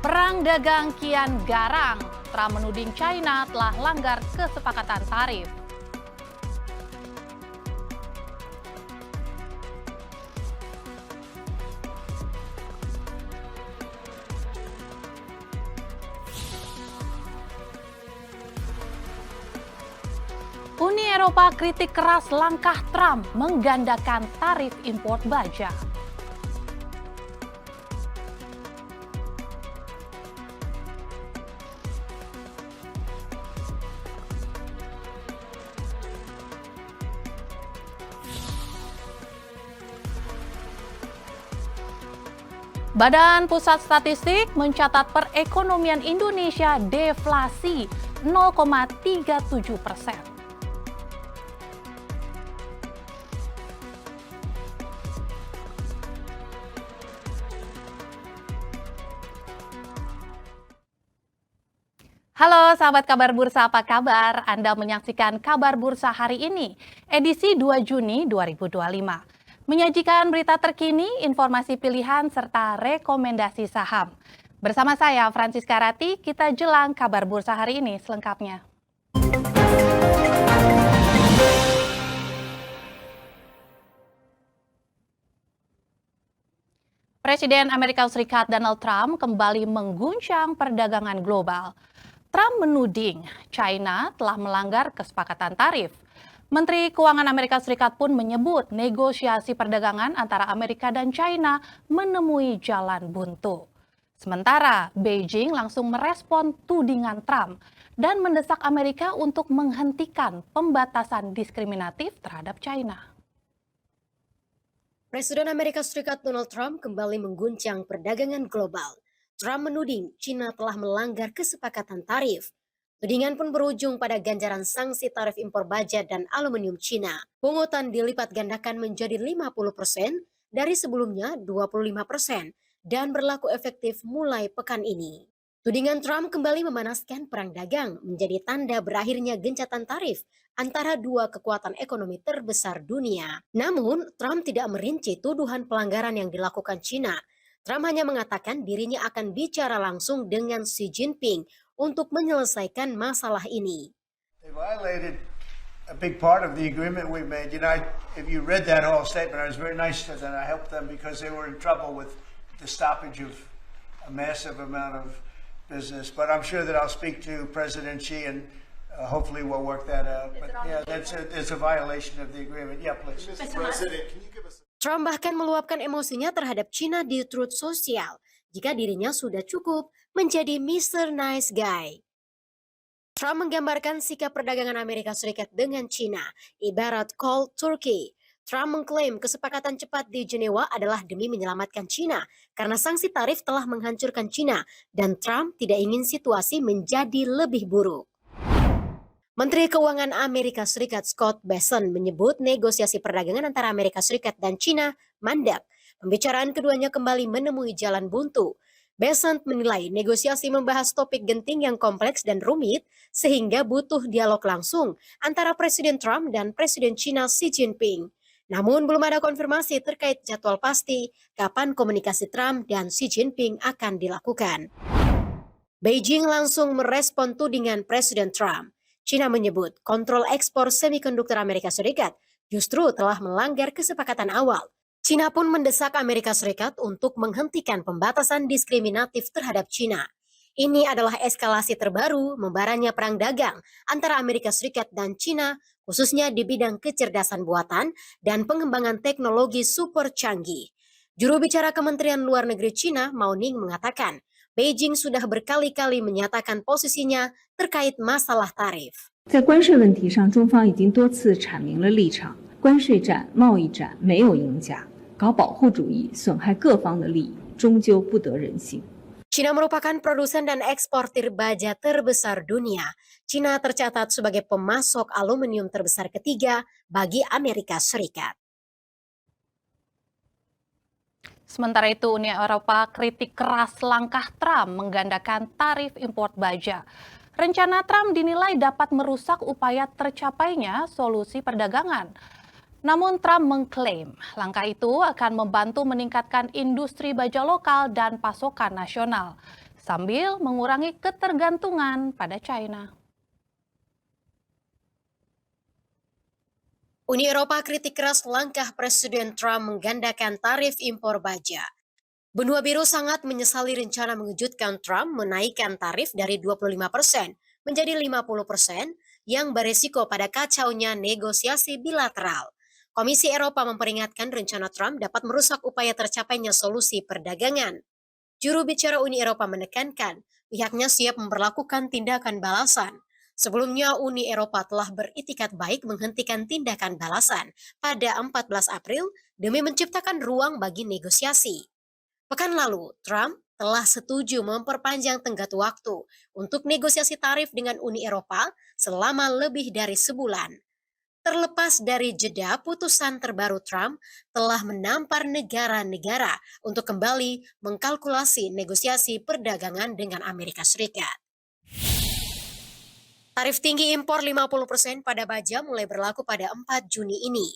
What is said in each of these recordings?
Perang dagang kian garang. Trump menuding China telah langgar kesepakatan tarif. Uni Eropa kritik keras langkah Trump menggandakan tarif impor baja. Badan Pusat Statistik mencatat perekonomian Indonesia deflasi 0,37%. Halo sahabat kabar bursa, apa kabar? Anda menyaksikan kabar bursa hari ini, edisi 2 Juni 2025. Menyajikan berita terkini, informasi pilihan, serta rekomendasi saham. Bersama saya, Francisca Rati, kita jelang kabar bursa hari ini selengkapnya. Presiden Amerika Serikat Donald Trump kembali mengguncang perdagangan global. Trump menuding China telah melanggar kesepakatan tarif. Menteri Keuangan Amerika Serikat pun menyebut negosiasi perdagangan antara Amerika dan China menemui jalan buntu. Sementara Beijing langsung merespon tudingan Trump dan mendesak Amerika untuk menghentikan pembatasan diskriminatif terhadap China. Presiden Amerika Serikat Donald Trump kembali mengguncang perdagangan global. Trump menuding China telah melanggar kesepakatan tarif. Tudingan pun berujung pada ganjaran sanksi tarif impor baja dan aluminium China. Pungutan dilipat gandakan menjadi 50% dari sebelumnya 25% dan berlaku efektif mulai pekan ini. Tudingan Trump kembali memanaskan perang dagang menjadi tanda berakhirnya gencatan tarif antara dua kekuatan ekonomi terbesar dunia. Namun, Trump tidak merinci tuduhan pelanggaran yang dilakukan China. Trump hanya mengatakan dirinya akan bicara langsung dengan Xi Jinping untuk menyelesaikan masalah ini. They violated a big part of the agreement we made. You know, if you read that whole statement, I was very nice to them. I helped them because they were in trouble with the stoppage of a massive amount of business. But I'm sure that I'll speak to President Xi and hopefully we'll work that out. But yeah, it's a violation of the agreement. Yeah, please. Mr. President, can you give us... Trump bahkan meluapkan emosinya terhadap China di Truth Social jika dirinya sudah cukup menjadi Mr. Nice Guy. Trump menggambarkan sikap perdagangan Amerika Serikat dengan China, ibarat cold turkey. Trump mengklaim kesepakatan cepat di Jenewa adalah demi menyelamatkan China karena sanksi tarif telah menghancurkan China dan Trump tidak ingin situasi menjadi lebih buruk. Menteri Keuangan Amerika Serikat Scott Bessent menyebut negosiasi perdagangan antara Amerika Serikat dan China mandek. Pembicaraan keduanya kembali menemui jalan buntu. Bessent menilai negosiasi membahas topik genting yang kompleks dan rumit sehingga butuh dialog langsung antara Presiden Trump dan Presiden China Xi Jinping. Namun belum ada konfirmasi terkait jadwal pasti kapan komunikasi Trump dan Xi Jinping akan dilakukan. Beijing langsung merespon tudingan Presiden Trump. China menyebut kontrol ekspor semikonduktor Amerika Serikat justru telah melanggar kesepakatan awal. China pun mendesak Amerika Serikat untuk menghentikan pembatasan diskriminatif terhadap China. Ini adalah eskalasi terbaru membaranya perang dagang antara Amerika Serikat dan China, khususnya di bidang kecerdasan buatan dan pengembangan teknologi super canggih. Juru bicara Kementerian Luar Negeri China, Mao Ning, mengatakan Beijing sudah berkali-kali menyatakan posisinya terkait masalah tarif. 在关税问题上，中方已经多次阐明了立场。关税战、贸易战没有赢家，搞保护主义损害各方的利益，终究不得人心。 China merupakan produsen dan eksportir baja terbesar dunia. China tercatat sebagai pemasok aluminium terbesar ketiga bagi Amerika Serikat. Sementara itu, Uni Eropa kritik keras langkah Trump menggandakan tarif impor baja. Rencana Trump dinilai dapat merusak upaya tercapainya solusi perdagangan. Namun Trump mengklaim langkah itu akan membantu meningkatkan industri baja lokal dan pasokan nasional. sambil mengurangi ketergantungan pada China. Uni Eropa kritik keras langkah Presiden Trump menggandakan tarif impor baja. Benua Biru sangat menyesali rencana mengejutkan Trump menaikkan tarif dari 25% menjadi 50% yang beresiko pada kacaunya negosiasi bilateral. Komisi Eropa memperingatkan rencana Trump dapat merusak upaya tercapainya solusi perdagangan. Juru bicara Uni Eropa menekankan pihaknya siap memperlakukan tindakan balasan. Sebelumnya, Uni Eropa telah beritikat baik menghentikan tindakan balasan pada 14 April demi menciptakan ruang bagi negosiasi. Pekan lalu, Trump telah setuju memperpanjang tenggat waktu untuk negosiasi tarif dengan Uni Eropa selama lebih dari sebulan. Terlepas dari jeda, putusan terbaru Trump telah menampar negara-negara untuk kembali mengkalkulasi negosiasi perdagangan dengan Amerika Serikat. Tarif tinggi impor 50% pada baja mulai berlaku pada 4 Juni ini.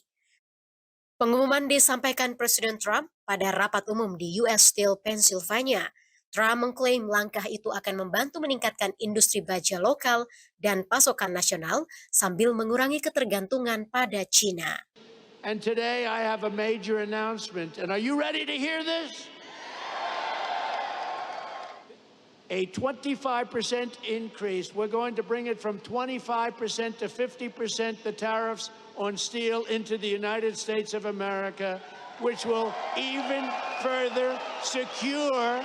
Pengumuman disampaikan Presiden Trump pada rapat umum di US Steel, Pennsylvania. Trump mengklaim langkah itu akan membantu meningkatkan industri baja lokal dan pasokan nasional sambil mengurangi ketergantungan pada China. And today I have a major announcement. And are you ready to hear this? A 25% increase. We're going to bring it from 25% to 50% the tariffs on steel into the United States of America, which will even further secure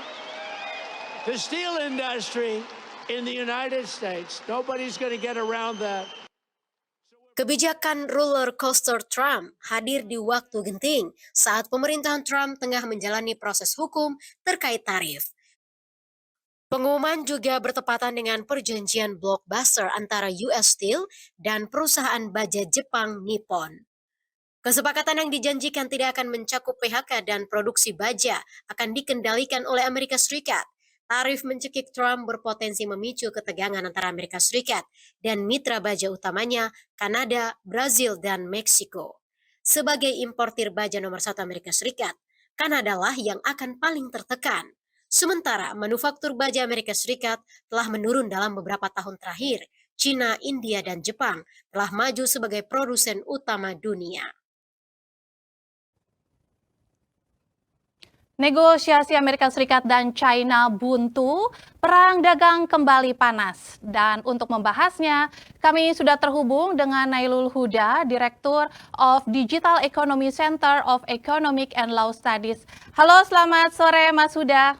the steel industry in the United States. Nobody's going to get around that. Kebijakan roller coaster Trump hadir di waktu genting saat pemerintahan Trump tengah menjalani proses hukum terkait tarif. Pengumuman juga bertepatan dengan perjanjian blockbuster antara US Steel dan perusahaan baja Jepang Nippon. Kesepakatan yang dijanjikan tidak akan mencakup PHK dan produksi baja akan dikendalikan oleh Amerika Serikat. Tarif mencekik Trump berpotensi memicu ketegangan antara Amerika Serikat dan mitra baja utamanya Kanada, Brazil, dan Meksiko. Sebagai importir baja nomor 1 Amerika Serikat, Kanada lah yang akan paling tertekan. Sementara manufaktur baja Amerika Serikat telah menurun dalam beberapa tahun terakhir. China, India, dan Jepang telah maju sebagai produsen utama dunia. Negosiasi Amerika Serikat dan China buntu, perang dagang kembali panas. Dan untuk membahasnya, kami sudah terhubung dengan Nailul Huda, Direktur of Digital Economy Center of Economic and Law Studies. Halo, selamat sore Mas Huda.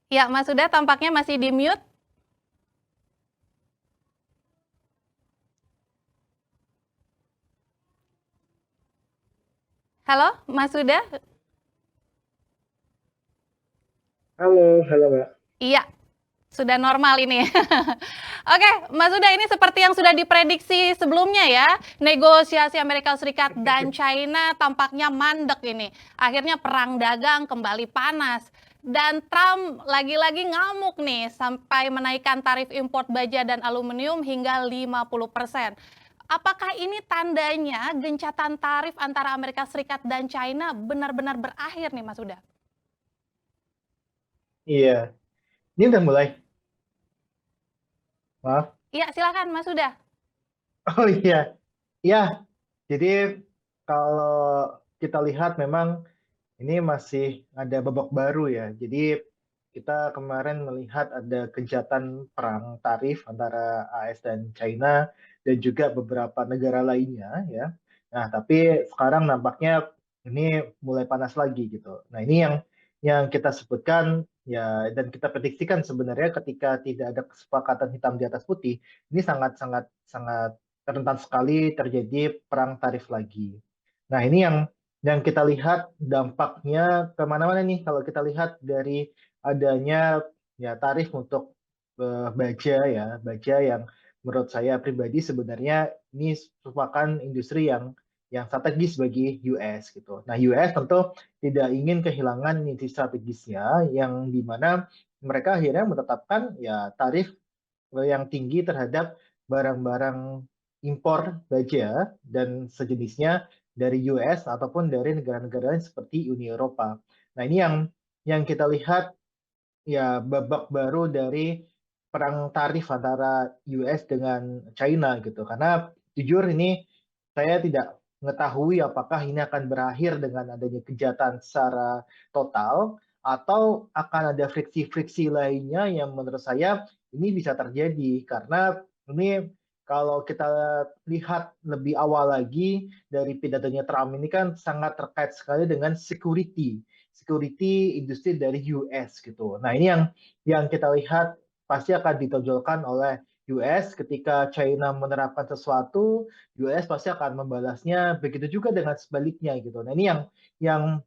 Ya, Mas Huda tampaknya masih di mute. Halo, Mas Huda? Halo Mbak. Iya, sudah normal ini. Oke, Mas Huda, ini seperti yang sudah diprediksi sebelumnya ya, negosiasi Amerika Serikat dan China tampaknya mandek ini. Akhirnya perang dagang kembali panas. Dan Trump lagi-lagi ngamuk nih sampai menaikkan tarif impor baja dan aluminium hingga 50%. Apakah ini tandanya gencatan tarif antara Amerika Serikat dan China benar-benar berakhir nih Mas Huda? Iya, ini udah mulai. Maaf. Iya, silakan Mas Huda. Oh iya, iya. Jadi kalau kita lihat memang ini masih ada babak baru ya. Jadi kita kemarin melihat ada gencatan perang tarif antara AS dan China dan juga beberapa negara lainnya ya. Nah, tapi sekarang nampaknya ini mulai panas lagi gitu. Nah, ini yang kita sebutkan ya, dan kita prediksikan sebenarnya ketika tidak ada kesepakatan hitam di atas putih, ini sangat rentan sekali terjadi perang tarif lagi. Nah, ini yang kita lihat dampaknya kemana-mana nih kalau kita lihat dari adanya ya tarif untuk baja yang menurut saya pribadi sebenarnya ini merupakan industri yang strategis bagi US gitu. Nah, US tentu tidak ingin kehilangan industri strategisnya yang dimana mereka akhirnya menetapkan ya tarif yang tinggi terhadap barang-barang impor baja dan sejenisnya dari US ataupun dari negara-negara lain seperti Uni Eropa. Nah, ini yang kita lihat ya babak baru dari perang tarif antara US dengan China gitu. Karena jujur ini saya tidak mengetahui apakah ini akan berakhir dengan adanya kejahatan secara total atau akan ada friksi-friksi lainnya yang menurut saya ini bisa terjadi karena ini kalau kita lihat lebih awal lagi dari pidatonya Trump ini kan sangat terkait sekali dengan security industri dari US gitu. Nah, ini yang kita lihat pasti akan ditonjolkan oleh US ketika China menerapkan sesuatu, US pasti akan membalasnya, begitu juga dengan sebaliknya gitu. Nah, ini yang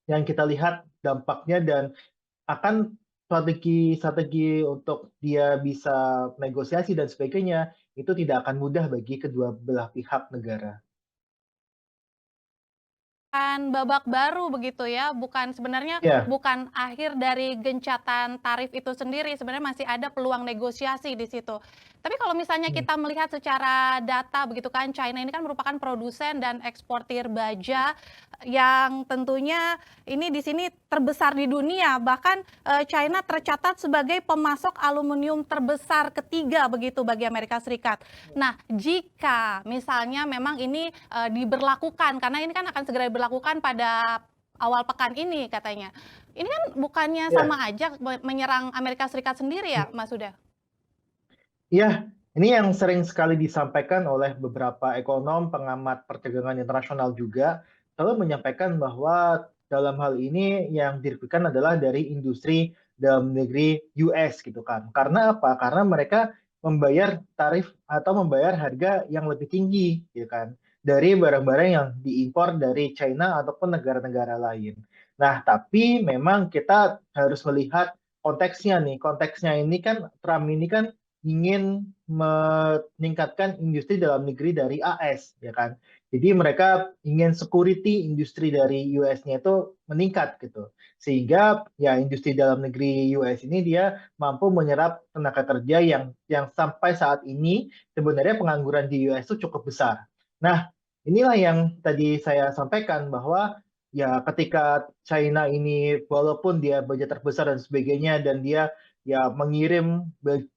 yang kita lihat dampaknya dan akan strategi untuk dia bisa negosiasi dan sebagainya itu tidak akan mudah bagi kedua belah pihak negara. Bukan babak baru begitu ya, sebenarnya Ya, bukan akhir dari gencatan tarif itu sendiri, sebenarnya masih ada peluang negosiasi di situ. Tapi kalau misalnya hmm, kita melihat secara data begitu kan, China ini kan merupakan produsen dan eksportir baja yang tentunya ini di sini terbesar di dunia, bahkan China tercatat sebagai pemasok aluminium terbesar ketiga begitu bagi Amerika Serikat. Nah, jika misalnya memang ini diberlakukan, karena ini kan akan segera diberlakukan pada awal pekan ini katanya. Ini kan bukannya ya. sama aja menyerang Amerika Serikat sendiri ya, Mas Huda? Iya, ini yang sering sekali disampaikan oleh beberapa ekonom, pengamat perdagangan internasional juga, selalu menyampaikan bahwa dalam hal ini yang dirugikan adalah dari industri dalam negeri US gitu kan. Karena apa? Karena mereka membayar tarif atau membayar harga yang lebih tinggi gitu kan dari barang-barang yang diimpor dari China ataupun negara-negara lain. Nah, tapi memang kita harus melihat konteksnya nih. Konteksnya ini kan Trump ini kan ingin meningkatkan industri dalam negeri dari AS, ya kan. Jadi mereka ingin security industri dari US-nya itu meningkat gitu. Sehingga ya industri dalam negeri US ini dia mampu menyerap tenaga kerja yang sampai saat ini sebenarnya pengangguran di US itu cukup besar. Nah, inilah yang tadi saya sampaikan bahwa ya ketika China ini walaupun dia budget terbesar dan sebagainya dan dia ya mengirim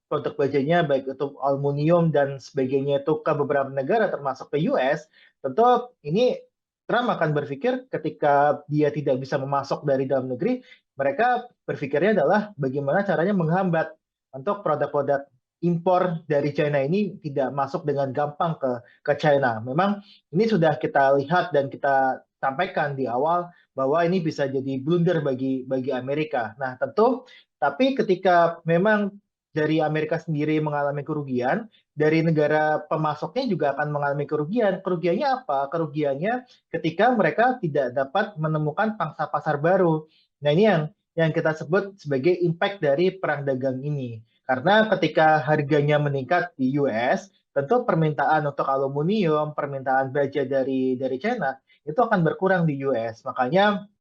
produk bajanya baik itu aluminium dan sebagainya itu ke beberapa negara termasuk ke US, tentu ini Trump akan berpikir ketika dia tidak bisa memasok dari dalam negeri, mereka berpikirnya adalah bagaimana caranya menghambat untuk produk-produk impor dari China ini tidak masuk dengan gampang ke China. Memang ini sudah kita lihat dan kita sampaikan di awal bahwa ini bisa jadi blunder bagi Amerika. Nah, tentu tapi ketika memang dari Amerika sendiri mengalami kerugian, dari negara pemasoknya juga akan mengalami kerugian. Kerugiannya apa? Kerugiannya ketika mereka tidak dapat menemukan pangsa pasar baru. Nah, ini yang kita sebut sebagai impact dari perang dagang ini. Karena ketika harganya meningkat di US, tentu permintaan untuk aluminium, permintaan baja dari China itu akan berkurang di US. Makanya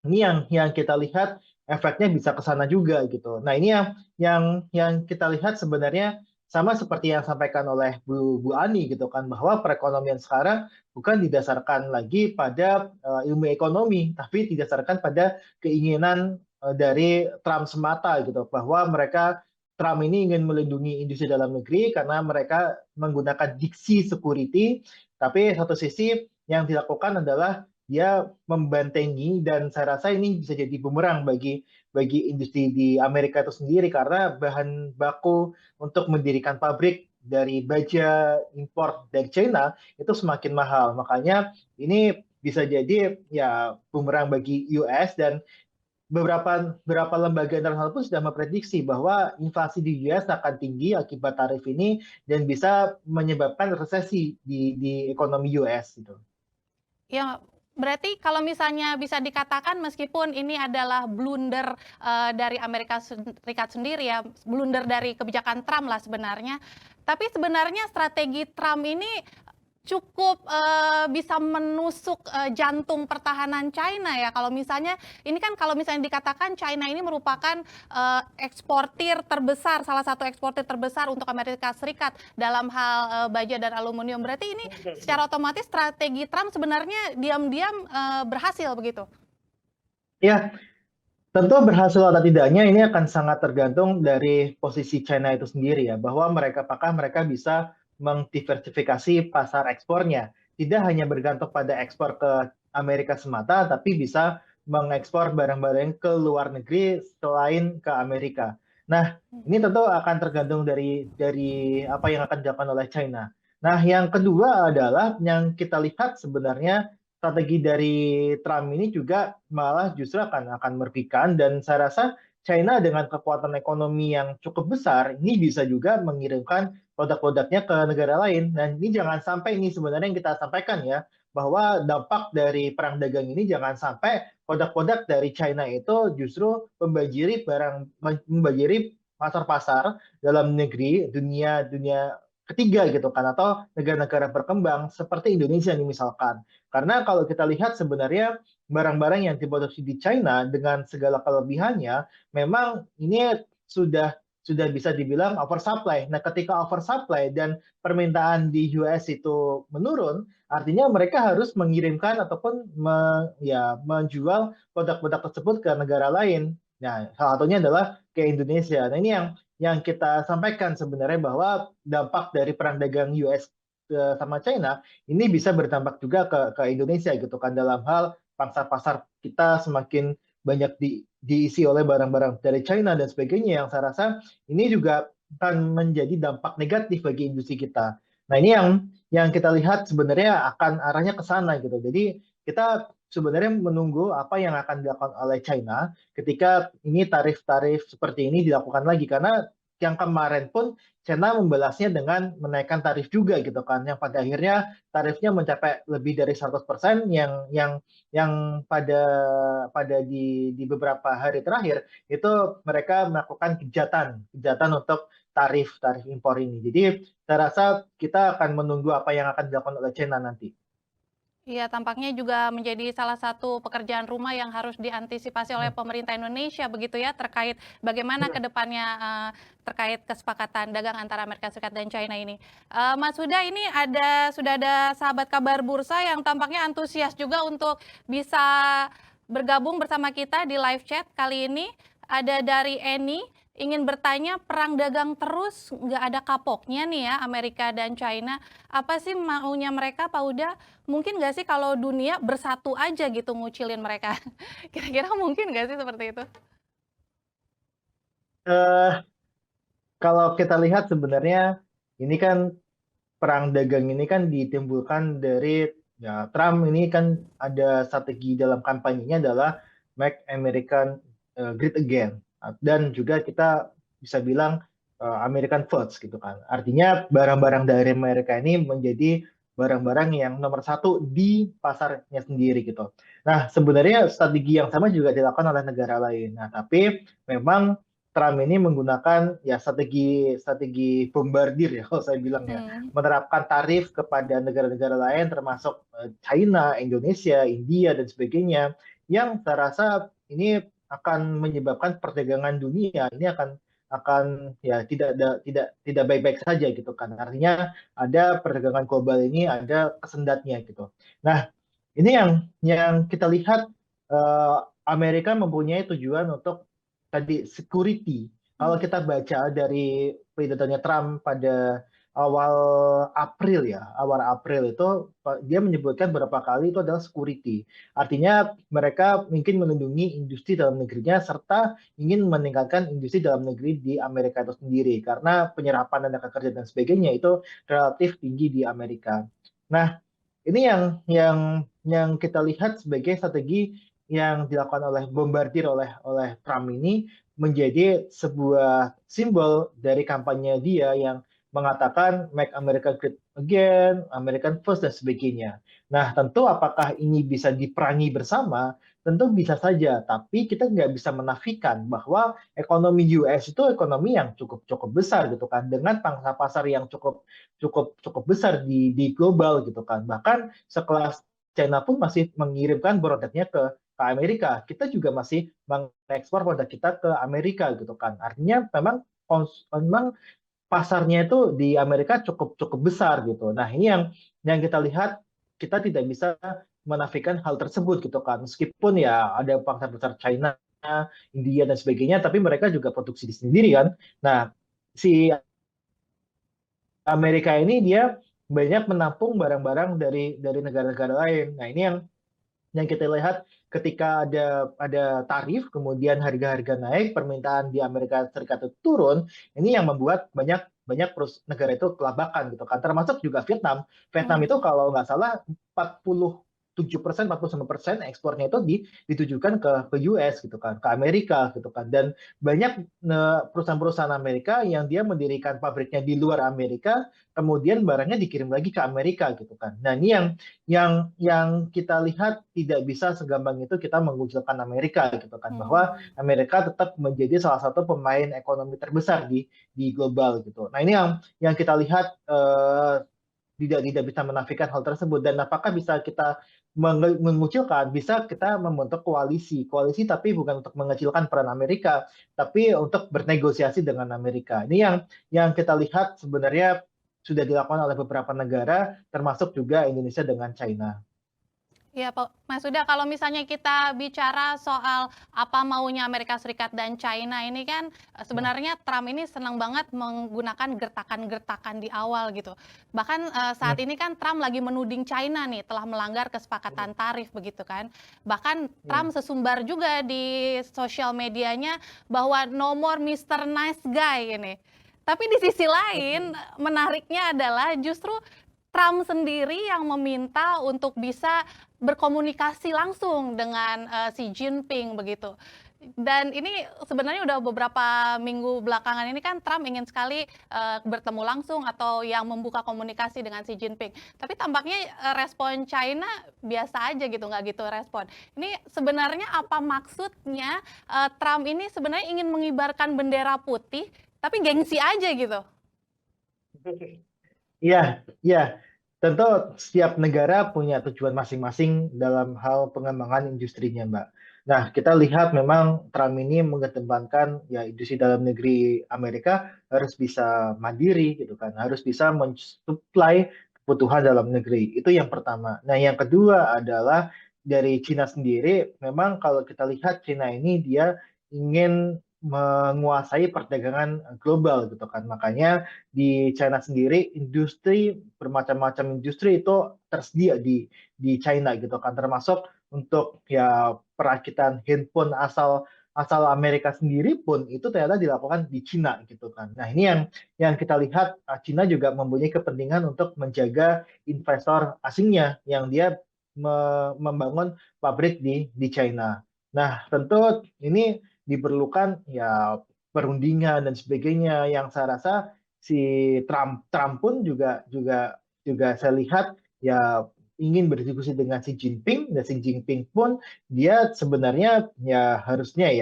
ini yang kita lihat efeknya bisa ke sana juga gitu. Nah, ini yang kita lihat sebenarnya sama seperti yang disampaikan oleh Bu Ani gitu kan bahwa perekonomian sekarang bukan didasarkan lagi pada ilmu ekonomi, tapi didasarkan pada keinginan dari Trump semata gitu bahwa Trump ini ingin melindungi industri dalam negeri karena mereka menggunakan diksi security, tapi satu sisi yang dilakukan adalah dia membentengi dan saya rasa ini bisa jadi bumerang bagi industri di Amerika itu sendiri karena bahan baku untuk mendirikan pabrik dari baja impor dari China itu semakin mahal. Makanya ini bisa jadi ya bumerang bagi US dan beberapa lembaga internasional pun sudah memprediksi bahwa inflasi di US akan tinggi akibat tarif ini dan bisa menyebabkan resesi di ekonomi US gitu. Ya, berarti kalau misalnya bisa dikatakan meskipun ini adalah blunder dari Amerika Serikat sendiri ya, blunder dari kebijakan Trump lah sebenarnya. Tapi sebenarnya strategi Trump ini cukup bisa menusuk jantung pertahanan China ya. Kalau misalnya ini kan kalau misalnya dikatakan China ini merupakan eksportir terbesar, salah satu eksportir terbesar untuk Amerika Serikat dalam hal baja dan aluminium. Berarti ini secara otomatis strategi Trump sebenarnya diam-diam berhasil begitu. Ya, tentu berhasil atau tidaknya ini akan sangat tergantung dari posisi China itu sendiri ya, bahwa apakah mereka bisa mengdiversifikasi pasar ekspornya. Tidak hanya bergantung pada ekspor ke Amerika semata, tapi bisa mengekspor barang-barang ke luar negeri selain ke Amerika. Nah, ini tentu akan tergantung dari apa yang akan dilakukan oleh China. Nah, yang kedua adalah yang kita lihat sebenarnya strategi dari Trump ini juga malah justru akan merugikan, dan saya rasa China dengan kekuatan ekonomi yang cukup besar ini bisa juga mengirimkan produk-produknya ke negara lain. Dan ini jangan sampai ini sebenarnya yang kita sampaikan ya, bahwa dampak dari perang dagang ini jangan sampai produk-produk dari China itu justru membanjiri pasar-pasar dalam negeri dunia ketiga gitu kan, atau negara-negara berkembang seperti Indonesia nih misalkan. Karena kalau kita lihat sebenarnya barang-barang yang diproduksi di China dengan segala kelebihannya, memang ini sudah bisa dibilang oversupply. Nah, ketika oversupply dan permintaan di US itu menurun, artinya mereka harus mengirimkan ataupun menjual produk-produk tersebut ke negara lain. Nah, salah satunya adalah ke Indonesia. Nah, ini yang kita sampaikan sebenarnya, bahwa dampak dari perang dagang US sama China ini bisa berdampak juga ke Indonesia gitu kan, dalam hal pasar-pasar kita semakin banyak diisi oleh barang-barang dari China dan sebagainya, yang saya rasa ini juga akan menjadi dampak negatif bagi industri kita. Nah, ini yang kita lihat sebenarnya akan arahnya ke sana gitu. Jadi kita sebenarnya menunggu apa yang akan dilakukan oleh China ketika ini tarif-tarif seperti ini dilakukan lagi, karena yang kemarin pun China membalasnya dengan menaikkan tarif juga gitu kan, yang pada akhirnya tarifnya mencapai lebih dari 100%, yang pada di beberapa hari terakhir itu mereka melakukan kejahatan untuk tarif impor ini. Jadi saya rasa kita akan menunggu apa yang akan dilakukan oleh China nanti. Iya, tampaknya juga menjadi salah satu pekerjaan rumah yang harus diantisipasi oleh pemerintah Indonesia begitu ya, terkait bagaimana ke depannya terkait kesepakatan dagang antara Amerika Serikat dan China ini. Mas Huda, ini sudah ada sahabat kabar bursa yang tampaknya antusias juga untuk bisa bergabung bersama kita di live chat kali ini. Ada dari Eni, ingin bertanya, perang dagang terus nggak ada kapoknya nih ya Amerika dan China. Apa sih maunya mereka, Pak Huda? Mungkin nggak sih kalau dunia bersatu aja gitu ngucilin mereka? Kira-kira mungkin nggak sih seperti itu? Kalau kita lihat sebenarnya ini kan perang dagang ini kan ditimbulkan dari Trump ini kan ada strategi dalam kampanyenya adalah Make American Great Again, dan juga kita bisa bilang American First gitu kan. Artinya barang-barang dari Amerika ini menjadi barang-barang yang nomor satu di pasarnya sendiri gitu. Nah, sebenarnya strategi yang sama juga dilakukan oleh negara lain. Nah, tapi memang Trump ini menggunakan strategi bombardir ya, kalau saya bilang ya, menerapkan tarif kepada negara-negara lain termasuk China, Indonesia, India dan sebagainya, yang saya rasa ini akan menyebabkan perdagangan dunia ini akan ya tidak baik-baik saja gitu kan. Artinya ada perdagangan global ini ada kesendatnya gitu. Nah, ini yang kita lihat, Amerika mempunyai tujuan untuk tadi security. Kalau kita baca dari pidatonya Trump pada awal April itu dia menyebutkan beberapa kali itu adalah security. Artinya mereka mungkin melindungi industri dalam negerinya serta ingin meningkatkan industri dalam negeri di Amerika itu sendiri, karena penyerapan tenaga kerja dan sebagainya itu relatif tinggi di Amerika. Nah, ini yang kita lihat sebagai strategi yang dilakukan bombardir oleh Trump ini menjadi sebuah simbol dari kampanye dia yang mengatakan Make America Great again, American first dan sebagainya. Nah, tentu apakah ini bisa diperangi bersama? Tentu bisa saja, tapi kita nggak bisa menafikan bahwa ekonomi US itu ekonomi yang cukup besar gitu kan, dengan pangsa pasar yang cukup besar di global gitu kan. Bahkan sekelas China pun masih mengirimkan produknya ke Amerika. Kita juga masih mengekspor produk kita ke Amerika gitu kan. Artinya memang pasarnya itu di Amerika cukup besar gitu. Nah, ini yang kita lihat, kita tidak bisa menafikan hal tersebut gitu kan. Meskipun ya ada pasar besar China, India dan sebagainya, tapi mereka juga produksi di sendiri kan. Nah, si Amerika ini dia banyak menampung barang-barang dari negara-negara lain. Nah, ini yang kita lihat ketika ada tarif, kemudian harga-harga naik, permintaan di Amerika Serikat itu turun, ini yang membuat banyak banyak negara itu kelabakan gitu kan. Termasuk juga Vietnam. Vietnam itu kalau nggak salah 47%, 49% ekspornya itu ditujukan ke US gitu kan, ke Amerika gitu kan. Dan banyak perusahaan-perusahaan Amerika yang dia mendirikan pabriknya di luar Amerika, kemudian barangnya dikirim lagi ke Amerika gitu kan. Nah, ini yang kita lihat tidak bisa segampang itu kita mengucilkan Amerika gitu kan, bahwa Amerika tetap menjadi salah satu pemain ekonomi terbesar di global gitu. Nah, ini yang kita lihat tidak bisa menafikan hal tersebut. Dan apakah bisa kita mengucilkan? Bisa kita membentuk koalisi tapi bukan untuk mengecilkan peran Amerika, tapi untuk bernegosiasi dengan Amerika. Ini yang kita lihat sebenarnya sudah dilakukan oleh beberapa negara, termasuk juga Indonesia dengan China. Ya, Mas Huda, kalau misalnya kita bicara soal apa maunya Amerika Serikat dan China ini kan sebenarnya Trump ini senang banget menggunakan gertakan-gertakan di awal gitu. Bahkan saat ini kan Trump lagi menuding China nih telah melanggar kesepakatan tarif begitu kan. Bahkan Trump sesumbar juga di sosial medianya bahwa no more Mr. Nice Guy ini. Tapi di sisi lain menariknya adalah justru Trump sendiri yang meminta untuk bisa berkomunikasi langsung dengan Xi Jinping begitu. Dan ini sebenarnya udah beberapa minggu belakangan ini kan Trump ingin sekali bertemu langsung atau yang membuka komunikasi dengan Xi Jinping. Tapi tampaknya respon China biasa aja gitu, nggak gitu respon. Ini sebenarnya apa maksudnya Trump ini sebenarnya ingin mengibarkan bendera putih, tapi gengsi aja gitu. Iya, iya. Tentu setiap negara punya tujuan masing-masing dalam hal pengembangan industrinya, Mbak. Nah, kita lihat memang Trump ini mengedepankan ya industri dalam negeri Amerika harus bisa mandiri gitu kan, harus bisa mensuplai kebutuhan dalam negeri. Itu yang pertama. Nah, yang kedua adalah dari Cina sendiri, memang kalau kita lihat Cina ini dia ingin menguasai perdagangan global gitu kan. Makanya di China sendiri industri bermacam-macam industri itu tersedia di China gitu kan, termasuk untuk ya perakitan handphone asal Amerika sendiri pun itu ternyata dilakukan di Cina gitu kan. Nah, ini yang kita lihat Cina juga mempunyai kepentingan untuk menjaga investor asingnya yang dia membangun pabrik di China. Nah, tentu ini diperlukan ya perundingan dan sebagainya yang saya rasa si Trump pun juga saya lihat ya ingin berdiskusi dengan Xi Jinping, dan Xi Jinping pun dia sebenarnya ya harusnya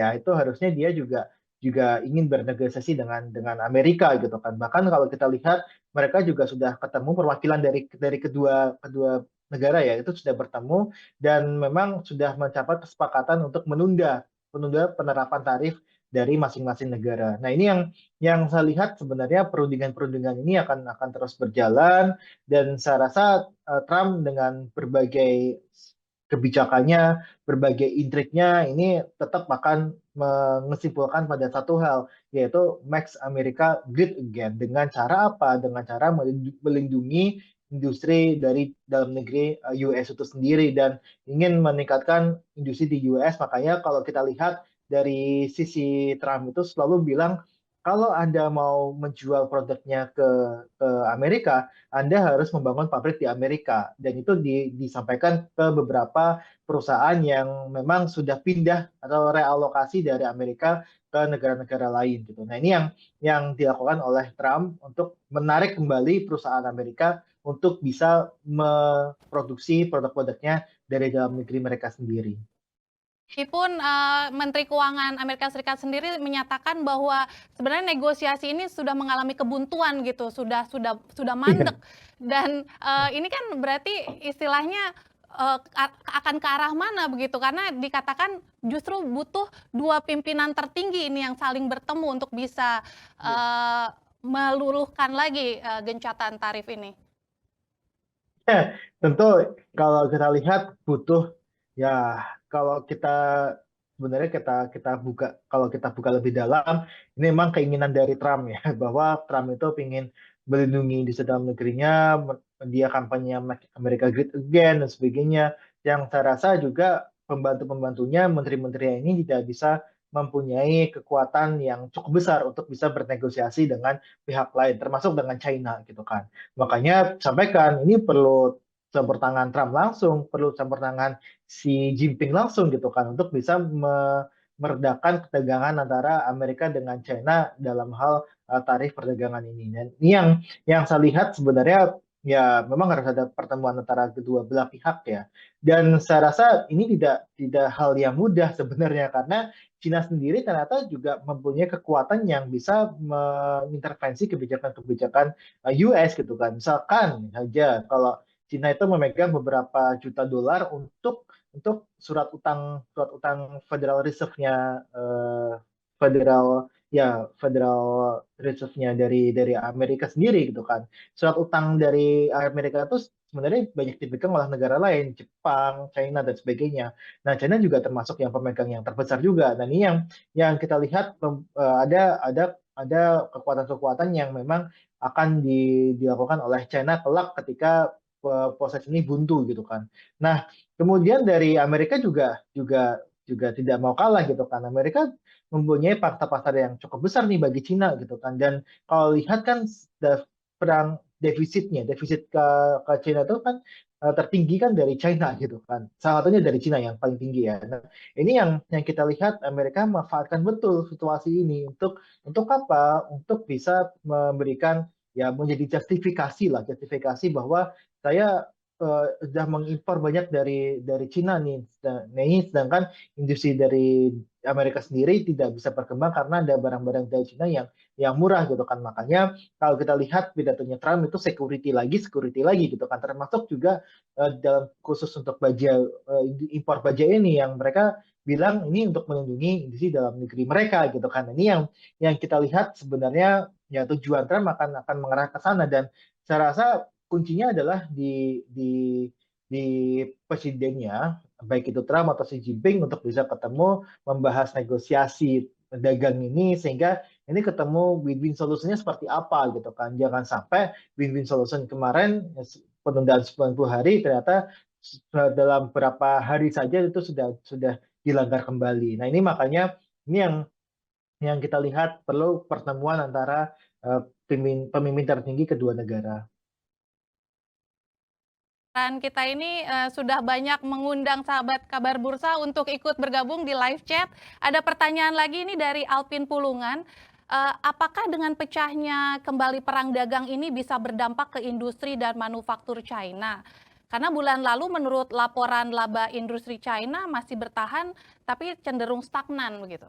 dia juga ingin bernegosiasi dengan Amerika gitu kan. Bahkan kalau kita lihat mereka juga sudah ketemu perwakilan dari kedua negara ya, itu sudah bertemu dan memang sudah mencapai kesepakatan untuk menunda penerapan tarif dari masing-masing negara. Nah, ini yang saya lihat sebenarnya perundingan ini akan terus berjalan, dan saya rasa Trump dengan berbagai kebijakannya, berbagai intriknya ini tetap akan menyimpulkan pada satu hal, yaitu Make America Great Again. Dengan cara apa? Dengan cara melindungi industri dari dalam negeri US itu sendiri dan ingin meningkatkan industri di US. Makanya kalau kita lihat dari sisi Trump itu selalu bilang kalau Anda mau menjual produknya ke Amerika, Anda harus membangun pabrik di Amerika. Dan itu disampaikan ke beberapa perusahaan yang memang sudah pindah atau realokasi dari Amerika ke negara-negara lain gitu. Nah, ini yang dilakukan oleh Trump untuk menarik kembali perusahaan Amerika untuk bisa memproduksi produk-produknya dari dalam negeri mereka sendiri. Meskipun, Menteri Keuangan Amerika Serikat sendiri menyatakan bahwa sebenarnya negosiasi ini sudah mengalami kebuntuan gitu, sudah mandek dan, ini kan berarti istilahnya, akan ke arah mana begitu? Karena dikatakan justru butuh 2 pimpinan tertinggi ini yang saling bertemu untuk bisa, meluluhkan lagi, gencatan tarif ini. Tentu kalau kita lihat butuh ya kalau kita sebenarnya kita buka kalau kita buka lebih dalam ini memang keinginan dari Trump ya bahwa Trump itu ingin melindungi industri dalam negerinya, dia kampanye Make America Great Again dan sebagainya. Yang saya rasa juga pembantu-pembantunya, menteri-menteri ini tidak bisa mempunyai kekuatan yang cukup besar untuk bisa bernegosiasi dengan pihak lain, termasuk dengan China gitu kan. Makanya sampaikan ini perlu campur tangan Trump langsung, perlu campur tangan Xi Jinping langsung gitu kan untuk bisa meredakan ketegangan antara Amerika dengan China dalam hal tarif perdagangan ini. Dan ini yang saya lihat sebenarnya ya memang harus ada pertemuan antara kedua belah pihak ya. Dan saya rasa ini tidak hal yang mudah sebenarnya karena China sendiri ternyata juga mempunyai kekuatan yang bisa mengintervensi kebijakan-kebijakan US gitu kan. Misalkan saja kalau China itu memegang beberapa juta dolar untuk surat utang Federal Reserve-nya Federal Reserve-nya dari Amerika sendiri gitu kan. Surat utang dari Amerika itu sebenarnya banyak dipegang oleh negara lain, Jepang, China dan sebagainya. Nah, China juga termasuk yang pemegang yang terbesar juga. Dan ini yang kita lihat ada kekuatan-kekuatan yang memang akan dilakukan oleh China kelak ketika proses ini buntu gitu kan. Nah, kemudian dari Amerika juga tidak mau kalah gitu kan. Amerika mempunyai pangsa pasar yang cukup besar nih bagi Cina gitu kan. Dan kalau lihat kan perang defisit ke China itu kan tertinggi kan dari China gitu kan. Salah satunya dari China yang paling tinggi ya. Nah, ini yang kita lihat Amerika memanfaatkan betul situasi ini untuk apa? Untuk bisa memberikan ya menjadi justifikasi bahwa saya sudah mengimpor banyak dari Cina nih. Nah, ini sedangkan industri dari Amerika sendiri tidak bisa berkembang karena ada barang-barang dari Cina yang murah gitu kan. Makanya kalau kita lihat pidatonya Trump itu security lagi gitu kan. Termasuk juga dalam khusus untuk impor baja ini yang mereka bilang ini untuk melindungi industri dalam negeri mereka gitu kan. Ini yang kita lihat sebenarnya ya tujuan Trump akan mengarah ke sana dan saya rasa kuncinya adalah di presidennya, baik itu Trump atau Xi Jinping untuk bisa ketemu membahas negosiasi dagang ini sehingga ini ketemu win-win solusinya seperti apa gitu kan. Jangan sampai win-win solution kemarin penundaan 90 hari ternyata dalam beberapa hari saja itu sudah dilanggar kembali. Nah, ini makanya ini yang kita lihat perlu pertemuan antara pemimpin tertinggi kedua negara. Dan kita ini sudah banyak mengundang sahabat kabar bursa untuk ikut bergabung di live chat. Ada pertanyaan lagi ini dari Alpin Pulungan. Apakah dengan pecahnya kembali perang dagang ini bisa berdampak ke industri dan manufaktur China? Karena bulan lalu menurut laporan laba industri China masih bertahan tapi cenderung stagnan begitu.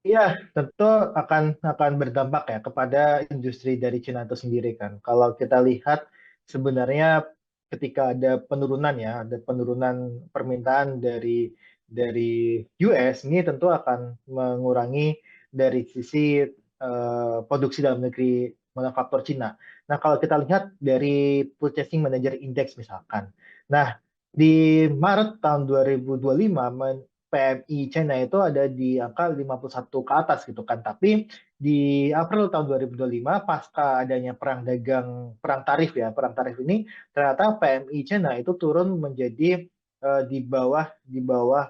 Iya, tentu akan berdampak ya kepada industri dari Cina itu sendiri kan. Kalau kita lihat sebenarnya ketika ada penurunan permintaan dari US ini tentu akan mengurangi dari sisi produksi dalam negeri manufaktur Cina. Nah, kalau kita lihat dari Purchasing Manager Index misalkan. Nah, di Maret tahun 2025 PMI China itu ada di angka 51 ke atas gitu kan. Tapi di April tahun 2025 pasca adanya perang tarif ini ternyata PMI China itu turun menjadi di bawah 50,5.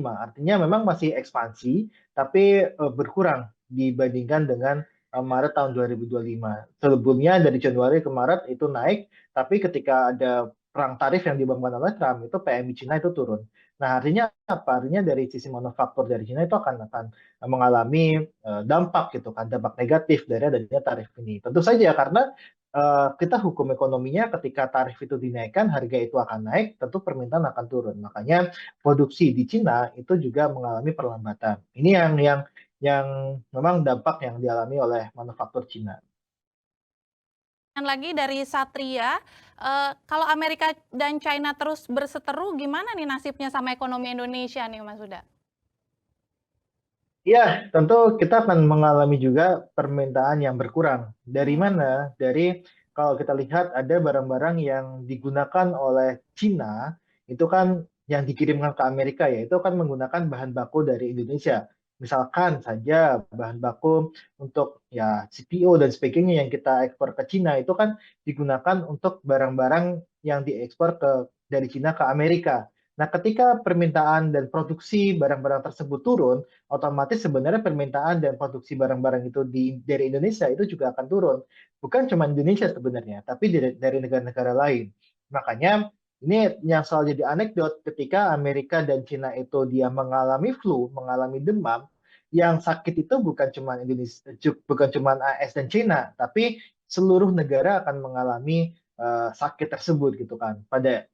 Artinya memang masih ekspansi tapi berkurang dibandingkan dengan Maret tahun 2025. Sebelumnya dari Januari ke Maret itu naik, tapi ketika ada perang tarif yang dibangun oleh Trump itu PMI Cina itu turun. Nah, artinya apa? Artinya dari sisi manufaktur dari Cina itu akan mengalami dampak gitu kan, dampak negatif dari adanya tarif ini. Tentu saja karena kita hukum ekonominya ketika tarif itu dinaikkan, harga itu akan naik, tentu permintaan akan turun. Makanya produksi di Cina itu juga mengalami perlambatan. Ini yang memang dampak yang dialami oleh manufaktur Cina. Lagi dari Satria, kalau Amerika dan China terus berseteru, gimana nih nasibnya sama ekonomi Indonesia nih, Mas Huda? Ya, tentu kita akan mengalami juga permintaan yang berkurang. Dari mana? Dari kalau kita lihat ada barang-barang yang digunakan oleh Cina, itu kan yang dikirimkan ke Amerika ya, itu kan menggunakan bahan baku dari Indonesia. Misalkan saja bahan baku untuk ya CPO dan sebagainya yang kita ekspor ke Cina itu kan digunakan untuk barang-barang yang diekspor dari Cina ke Amerika. Nah, ketika permintaan dan produksi barang-barang tersebut turun, otomatis sebenarnya permintaan dan produksi barang-barang itu dari Indonesia itu juga akan turun. Bukan cuma Indonesia sebenarnya, tapi dari negara-negara lain. Makanya ini yang selalu jadi anekdot ketika Amerika dan Cina itu dia mengalami flu, mengalami demam, yang sakit itu bukan cuma Indonesia, bukan cuma AS dan Cina, tapi seluruh negara akan mengalami sakit tersebut gitu kan. Pada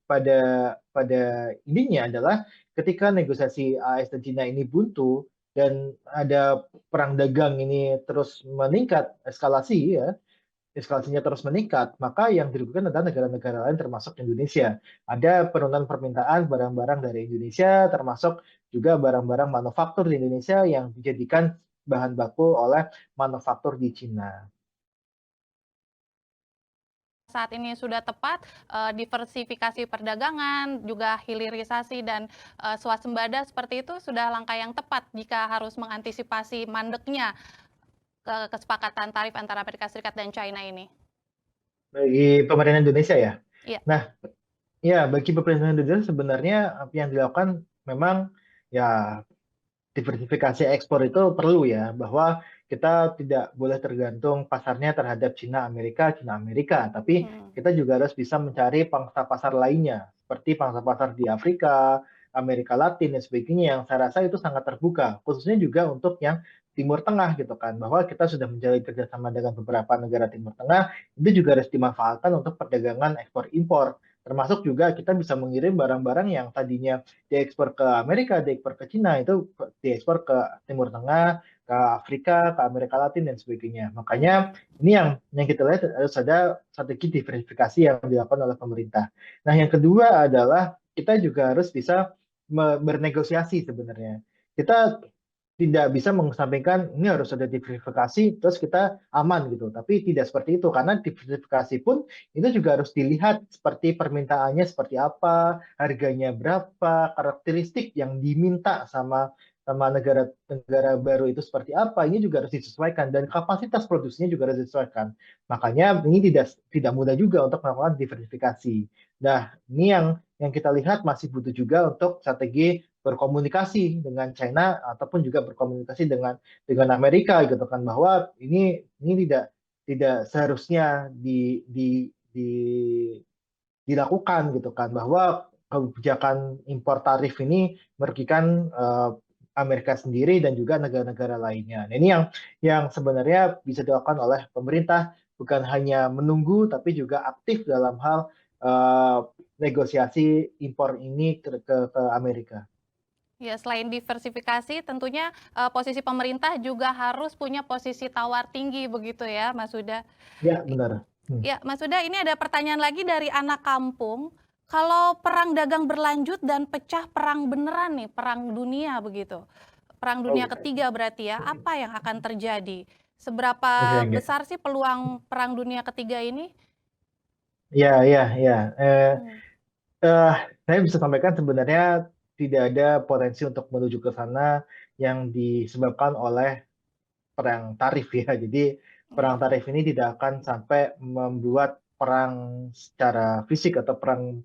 intinya adalah ketika negosiasi AS dan Cina ini buntu dan ada perang dagang ini terus meningkat eskalasi ya, eskalasinya terus meningkat, maka yang dirugikan adalah negara-negara lain termasuk Indonesia. Ada penurunan permintaan barang-barang dari Indonesia, termasuk juga barang-barang manufaktur di Indonesia yang dijadikan bahan baku oleh manufaktur di Cina. Saat ini sudah tepat, diversifikasi perdagangan, juga hilirisasi dan swasembada seperti itu sudah langkah yang tepat jika harus mengantisipasi mandeknya kesepakatan tarif antara Amerika Serikat dan China ini. Bagi pemerintah Indonesia ya. Iya. Nah, ya bagi pemerintah Indonesia sebenarnya apa yang dilakukan memang ya diversifikasi ekspor itu perlu ya, bahwa kita tidak boleh tergantung pasarnya terhadap Cina Amerika, tapi kita juga harus bisa mencari pangsa pasar lainnya, seperti pangsa pasar di Afrika, Amerika Latin, dan sebagainya yang saya rasa itu sangat terbuka, khususnya juga untuk yang Timur Tengah gitu kan, bahwa kita sudah menjalin kerjasama dengan beberapa negara Timur Tengah, itu juga harus dimanfaatkan untuk perdagangan ekspor-impor, termasuk juga kita bisa mengirim barang-barang yang tadinya diekspor ke Amerika, diekspor ke Cina, itu diekspor ke Timur Tengah, ke Afrika, ke Amerika Latin, dan sebagainya. Makanya ini yang kita lihat harus ada strategi diversifikasi yang dilakukan oleh pemerintah. Nah, yang kedua adalah kita juga harus bisa bernegosiasi sebenarnya. Kita tidak bisa mengesampingkan ini harus ada diversifikasi terus kita aman gitu, tapi tidak seperti itu karena diversifikasi pun itu juga harus dilihat seperti permintaannya seperti apa, harganya berapa, karakteristik yang diminta sama negara baru itu seperti apa, ini juga harus disesuaikan dan kapasitas produksinya juga harus disesuaikan. Makanya ini tidak mudah juga untuk melakukan diversifikasi. Nah, ini yang kita lihat masih butuh juga untuk strategi berkomunikasi dengan China ataupun juga berkomunikasi dengan Amerika gitu kan, bahwa ini tidak seharusnya dilakukan gitu kan, bahwa kebijakan impor tarif ini merugikan Amerika sendiri dan juga negara-negara lainnya. Nah, ini yang sebenarnya bisa dilakukan oleh pemerintah, bukan hanya menunggu tapi juga aktif dalam hal negosiasi impor ini ke Amerika. Ya, selain diversifikasi, tentunya posisi pemerintah juga harus punya posisi tawar tinggi begitu ya, Mas Huda. Ya, benar. Ya, Mas Huda, ini ada pertanyaan lagi dari anak kampung. Kalau perang dagang berlanjut dan pecah perang beneran nih, perang dunia begitu. Perang dunia ketiga berarti ya, apa yang akan terjadi? Seberapa besar sih peluang perang dunia ketiga ini? Ya. Saya bisa sampaikan sebenarnya tidak ada potensi untuk menuju ke sana yang disebabkan oleh perang tarif ya. Jadi perang tarif ini tidak akan sampai membuat perang secara fisik atau perang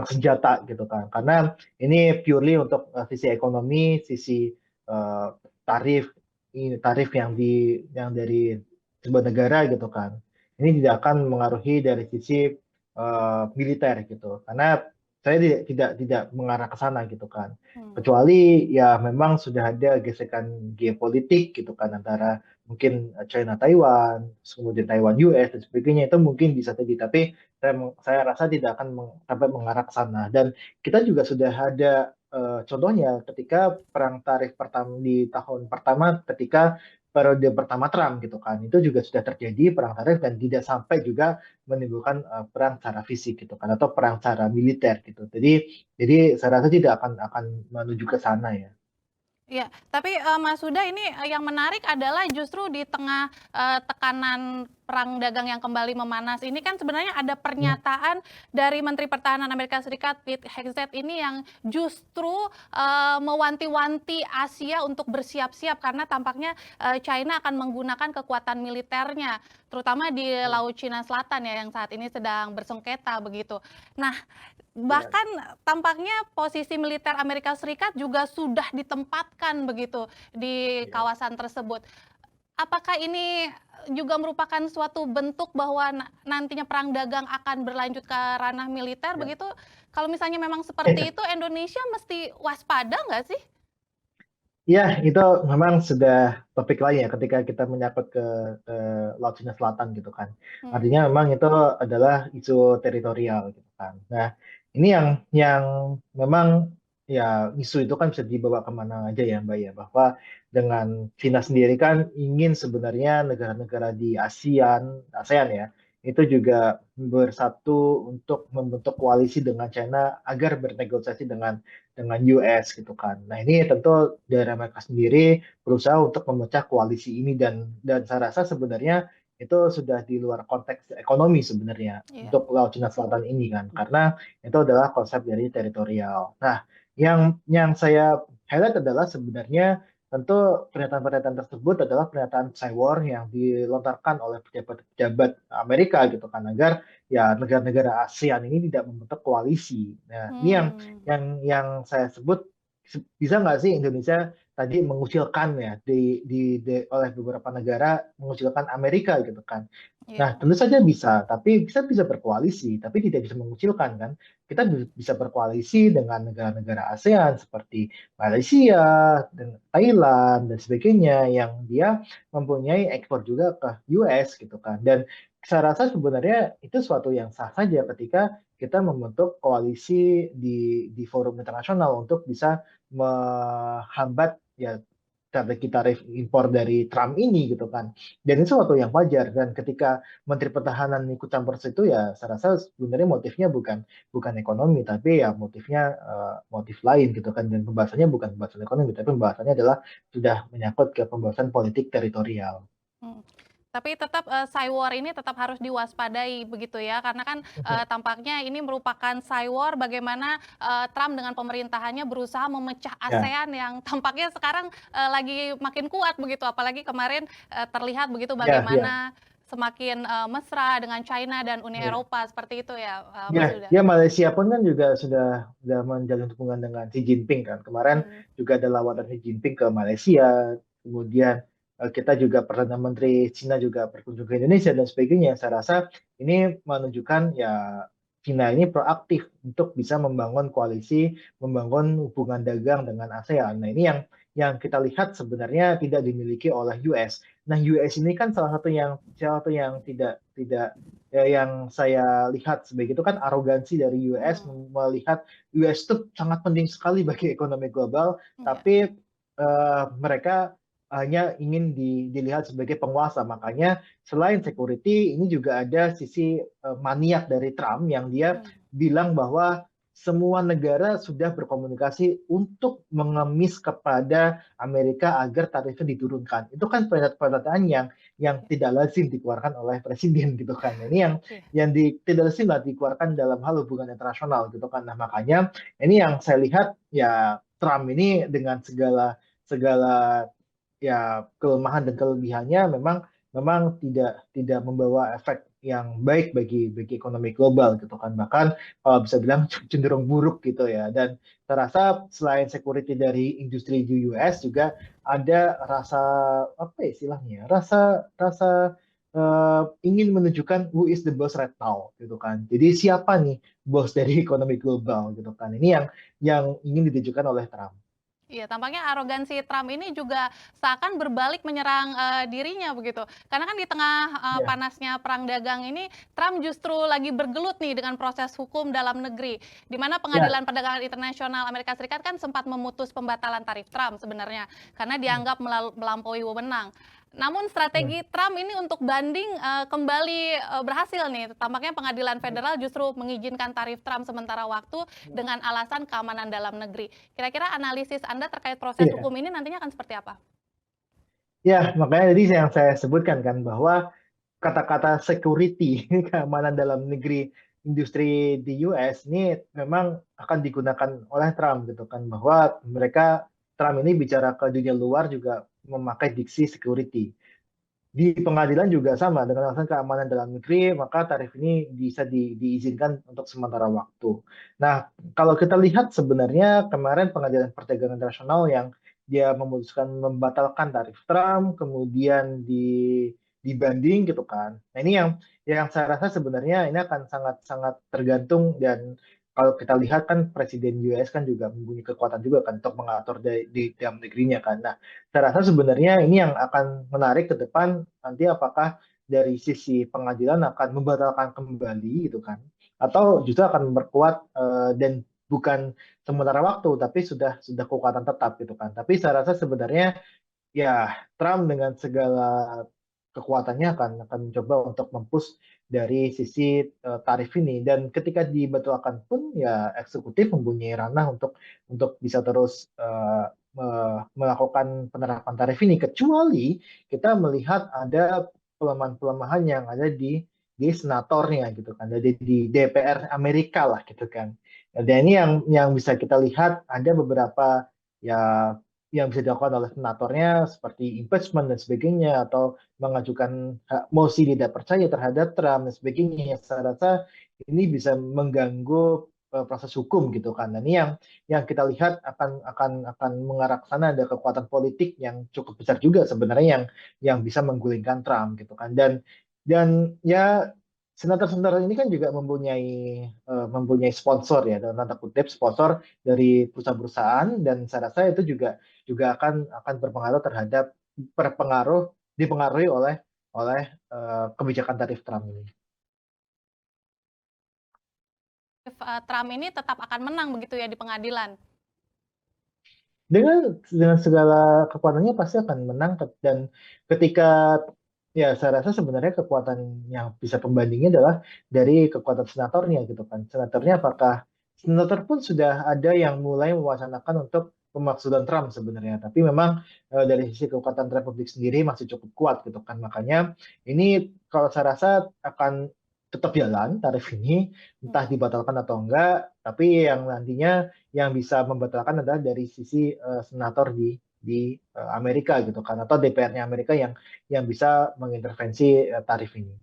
senjata gitu kan. Karena ini purely untuk sisi ekonomi, sisi tarif yang dari sebuah negara gitu kan. Ini tidak akan mengaruhi dari sisi militer gitu. Karena saya tidak mengarah ke sana gitu kan. Hmm. Kecuali ya memang sudah ada gesekan geopolitik gitu kan antara mungkin China Taiwan, kemudian Taiwan US dan sebagainya, itu mungkin bisa jadi, tapi saya rasa tidak akan sampai mengarah ke sana. Dan kita juga sudah ada contohnya ketika perang tarif pertama di tahun pertama, ketika periode pertama Trump gitu kan, itu juga sudah terjadi perang tarif dan tidak sampai juga menimbulkan perang secara fisik gitu kan, atau perang secara militer gitu. Jadi saya rasa tidak akan menuju ke sana ya. Iya, tapi Mas Huda ini yang menarik adalah justru di tengah tekanan perang dagang yang kembali memanas ini kan sebenarnya ada pernyataan dari Menteri Pertahanan Amerika Serikat Pete Hegseth ini yang justru mewanti-wanti Asia untuk bersiap-siap karena tampaknya China akan menggunakan kekuatan militernya, terutama di Laut Cina Selatan ya yang saat ini sedang bersengketa begitu. Nah, bahkan tampaknya posisi militer Amerika Serikat juga sudah ditempatkan begitu di kawasan tersebut. Apakah ini juga merupakan suatu bentuk bahwa nantinya perang dagang akan berlanjut ke ranah militer begitu? Kalau misalnya memang seperti itu, Indonesia mesti waspada nggak sih? Ya, itu memang sudah topik lain ya ketika kita menyangkut ke Laut Cina Selatan gitu kan. Artinya memang itu adalah isu teritorial gitu kan. Nah, ini yang memang ya isu itu kan bisa dibawa kemana aja ya Mbak ya. Bahwa dengan Cina sendiri kan ingin sebenarnya negara-negara di ASEAN ya, itu juga bersatu untuk membentuk koalisi dengan China agar bernegosiasi dengan US gitu kan. Nah ini tentu dari mereka sendiri berusaha untuk memecah koalisi ini dan saya rasa sebenarnya itu sudah di luar konteks ekonomi sebenarnya untuk Laut Cina Selatan ini kan, karena itu adalah konsep dari teritorial. Nah yang saya highlight adalah sebenarnya tentu pernyataan-pernyataan tersebut adalah pernyataan cywar yang dilontarkan oleh pejabat-pejabat Amerika gitu kan, agar ya negara-negara ASEAN ini tidak membentuk koalisi. Nah ini yang saya sebut, bisa nggak sih Indonesia tadi mengucilkan ya oleh beberapa negara mengucilkan Amerika gitu kan. Nah, tentu saja bisa, tapi kita bisa berkoalisi, tapi tidak bisa mengucilkan kan. Kita bisa berkoalisi dengan negara-negara ASEAN seperti Malaysia, dan Thailand dan sebagainya yang dia mempunyai ekspor juga ke US gitu kan. Dan saya rasa sebenarnya itu suatu yang sah saja ketika kita membentuk koalisi di forum internasional untuk bisa menghambat ya strategi tarif impor dari Trump ini gitu kan. Dan itu sesuatu yang wajar, dan ketika Menteri Pertahanan ikut campur situ ya saya rasa sebenarnya motifnya bukan ekonomi, tapi ya motifnya motif lain gitu kan, dan pembahasannya bukan pembahasan ekonomi tapi pembahasannya adalah sudah menyangkut ke pembahasan politik teritorial. Hmm. Tapi tetap cywar ini tetap harus diwaspadai begitu ya, karena kan tampaknya ini merupakan cywar bagaimana Trump dengan pemerintahannya berusaha memecah ASEAN yang tampaknya sekarang lagi makin kuat begitu, apalagi kemarin terlihat begitu bagaimana semakin mesra dengan China dan Uni Eropa seperti itu ya, Mas Huda. Ya, Malaysia pun kan juga sudah menjalin hubungan dengan Xi Jinping kan. Kemarin juga ada lawatan Xi Jinping ke Malaysia, kemudian kita juga Perdana Menteri Cina juga berkunjung ke Indonesia dan sebagainya. Saya rasa ini menunjukkan ya Cina ini proaktif untuk bisa membangun koalisi, membangun hubungan dagang dengan ASEAN. Nah ini yang kita lihat sebenarnya tidak dimiliki oleh US. Nah US ini kan salah satu yang tidak ya, yang saya lihat sebagai itu kan arogansi dari US, melihat US itu sangat penting sekali bagi ekonomi global, tapi mereka hanya ingin dilihat sebagai penguasa. Makanya selain security, ini juga ada sisi maniak dari Trump yang dia bilang bahwa semua negara sudah berkomunikasi untuk mengemis kepada Amerika agar tarifnya diturunkan. Itu kan pernyataan yang tidak lazim dikeluarkan oleh presiden gitu kan. Ini yang tidak lazim lah dikeluarkan dalam hal hubungan internasional gitu kan. Nah makanya ini yang saya lihat ya Trump ini dengan segala ya kelemahan dan kelebihannya memang tidak membawa efek yang baik bagi ekonomi global gitu kan, bahkan kalau bisa bilang cenderung buruk gitu ya. Dan saya rasa selain security dari industri di US juga ada rasa apa istilahnya rasa ingin menunjukkan who is the boss right now gitu kan. Jadi siapa nih bos dari ekonomi global gitu kan. Ini yang ingin ditujukan oleh Trump. Iya, tampaknya arogansi Trump ini juga seakan berbalik menyerang dirinya begitu. Karena kan di tengah Ya, panasnya perang dagang ini, Trump justru lagi bergelut nih dengan proses hukum dalam negeri. Di mana ya. Pengadilan Perdagangan Internasional Amerika Serikat kan sempat memutus pembatalan tarif Trump sebenarnya. Karena dianggap melampaui wewenang. Namun Hmm. strategi Trump ini untuk banding kembali berhasil nih. Tampaknya Pengadilan Federal justru mengizinkan tarif Trump sementara waktu dengan alasan keamanan dalam negeri. Kira-kira analisis Anda terkait proses Iya. hukum ini nantinya akan seperti apa? Ya, makanya tadi yang saya sebutkan kan bahwa kata-kata security, keamanan dalam negeri industri di US ini memang akan digunakan oleh Trump gitu kan, bahwa Trump ini bicara ke dunia luar juga memakai diksi security. Di pengadilan juga sama dengan alasan keamanan dalam negeri, maka tarif ini bisa diizinkan untuk sementara waktu. Nah, kalau kita lihat sebenarnya kemarin Pengadilan Perdagangan Internasional yang dia memutuskan membatalkan tarif Trump, kemudian dibanding gitu kan. Nah, ini yang saya rasa sebenarnya ini akan sangat-sangat tergantung, dan kalau kita lihat kan Presiden US kan juga mempunyai kekuatan juga kan untuk mengatur di dalam negerinya kan. Nah, saya rasa sebenarnya ini yang akan menarik ke depan, nanti apakah dari sisi pengadilan akan membatalkan kembali gitu kan, atau justru akan memperkuat, dan bukan sementara waktu tapi sudah kekuatan tetap gitu kan. Tapi saya rasa sebenarnya ya Trump dengan segala kekuatannya akan mencoba untuk mempush dari sisi tarif ini, dan ketika dibatalkan pun ya eksekutif mempunyai ranah untuk bisa terus melakukan penerapan tarif ini, kecuali kita melihat ada pelemahan-pelemahan yang ada di senatornya gitu kan, jadi di DPR Amerika lah gitu kan. Dan ini yang bisa kita lihat ada beberapa ya yang bisa dilakukan oleh senatornya seperti impeachment dan sebagainya, atau mengajukan mosi tidak percaya terhadap Trump dan sebagainya. Saya rasa ini bisa mengganggu proses hukum gitu kan. Dan ini yang kita lihat akan mengarah ke sana, ada kekuatan politik yang cukup besar juga sebenarnya yang bisa menggulingkan Trump gitu kan. Dan ya senator-senator ini kan juga mempunyai sponsor ya, dalam tanda kutip sponsor dari perusahaan-perusahaan, dan saya rasa itu juga akan berpengaruh terhadap dipengaruhi oleh kebijakan tarif Trump ini. Trump ini tetap akan menang begitu ya di pengadilan. Dengan segala kekuatannya pasti akan menang, dan ketika ya saya rasa sebenarnya kekuatan yang bisa pembandingnya adalah dari kekuatan senatornya gitu kan. Senator pun sudah ada yang mulai mewacanakan untuk pemaksudan Trump sebenarnya, tapi memang dari sisi kekuatan Republik sendiri masih cukup kuat gitu kan. Makanya ini kalau saya rasa akan tetap jalan tarif ini, entah dibatalkan atau enggak, tapi yang nantinya yang bisa membatalkan adalah dari sisi senator di Amerika gitu kan, atau DPR-nya Amerika yang bisa mengintervensi tarif ini.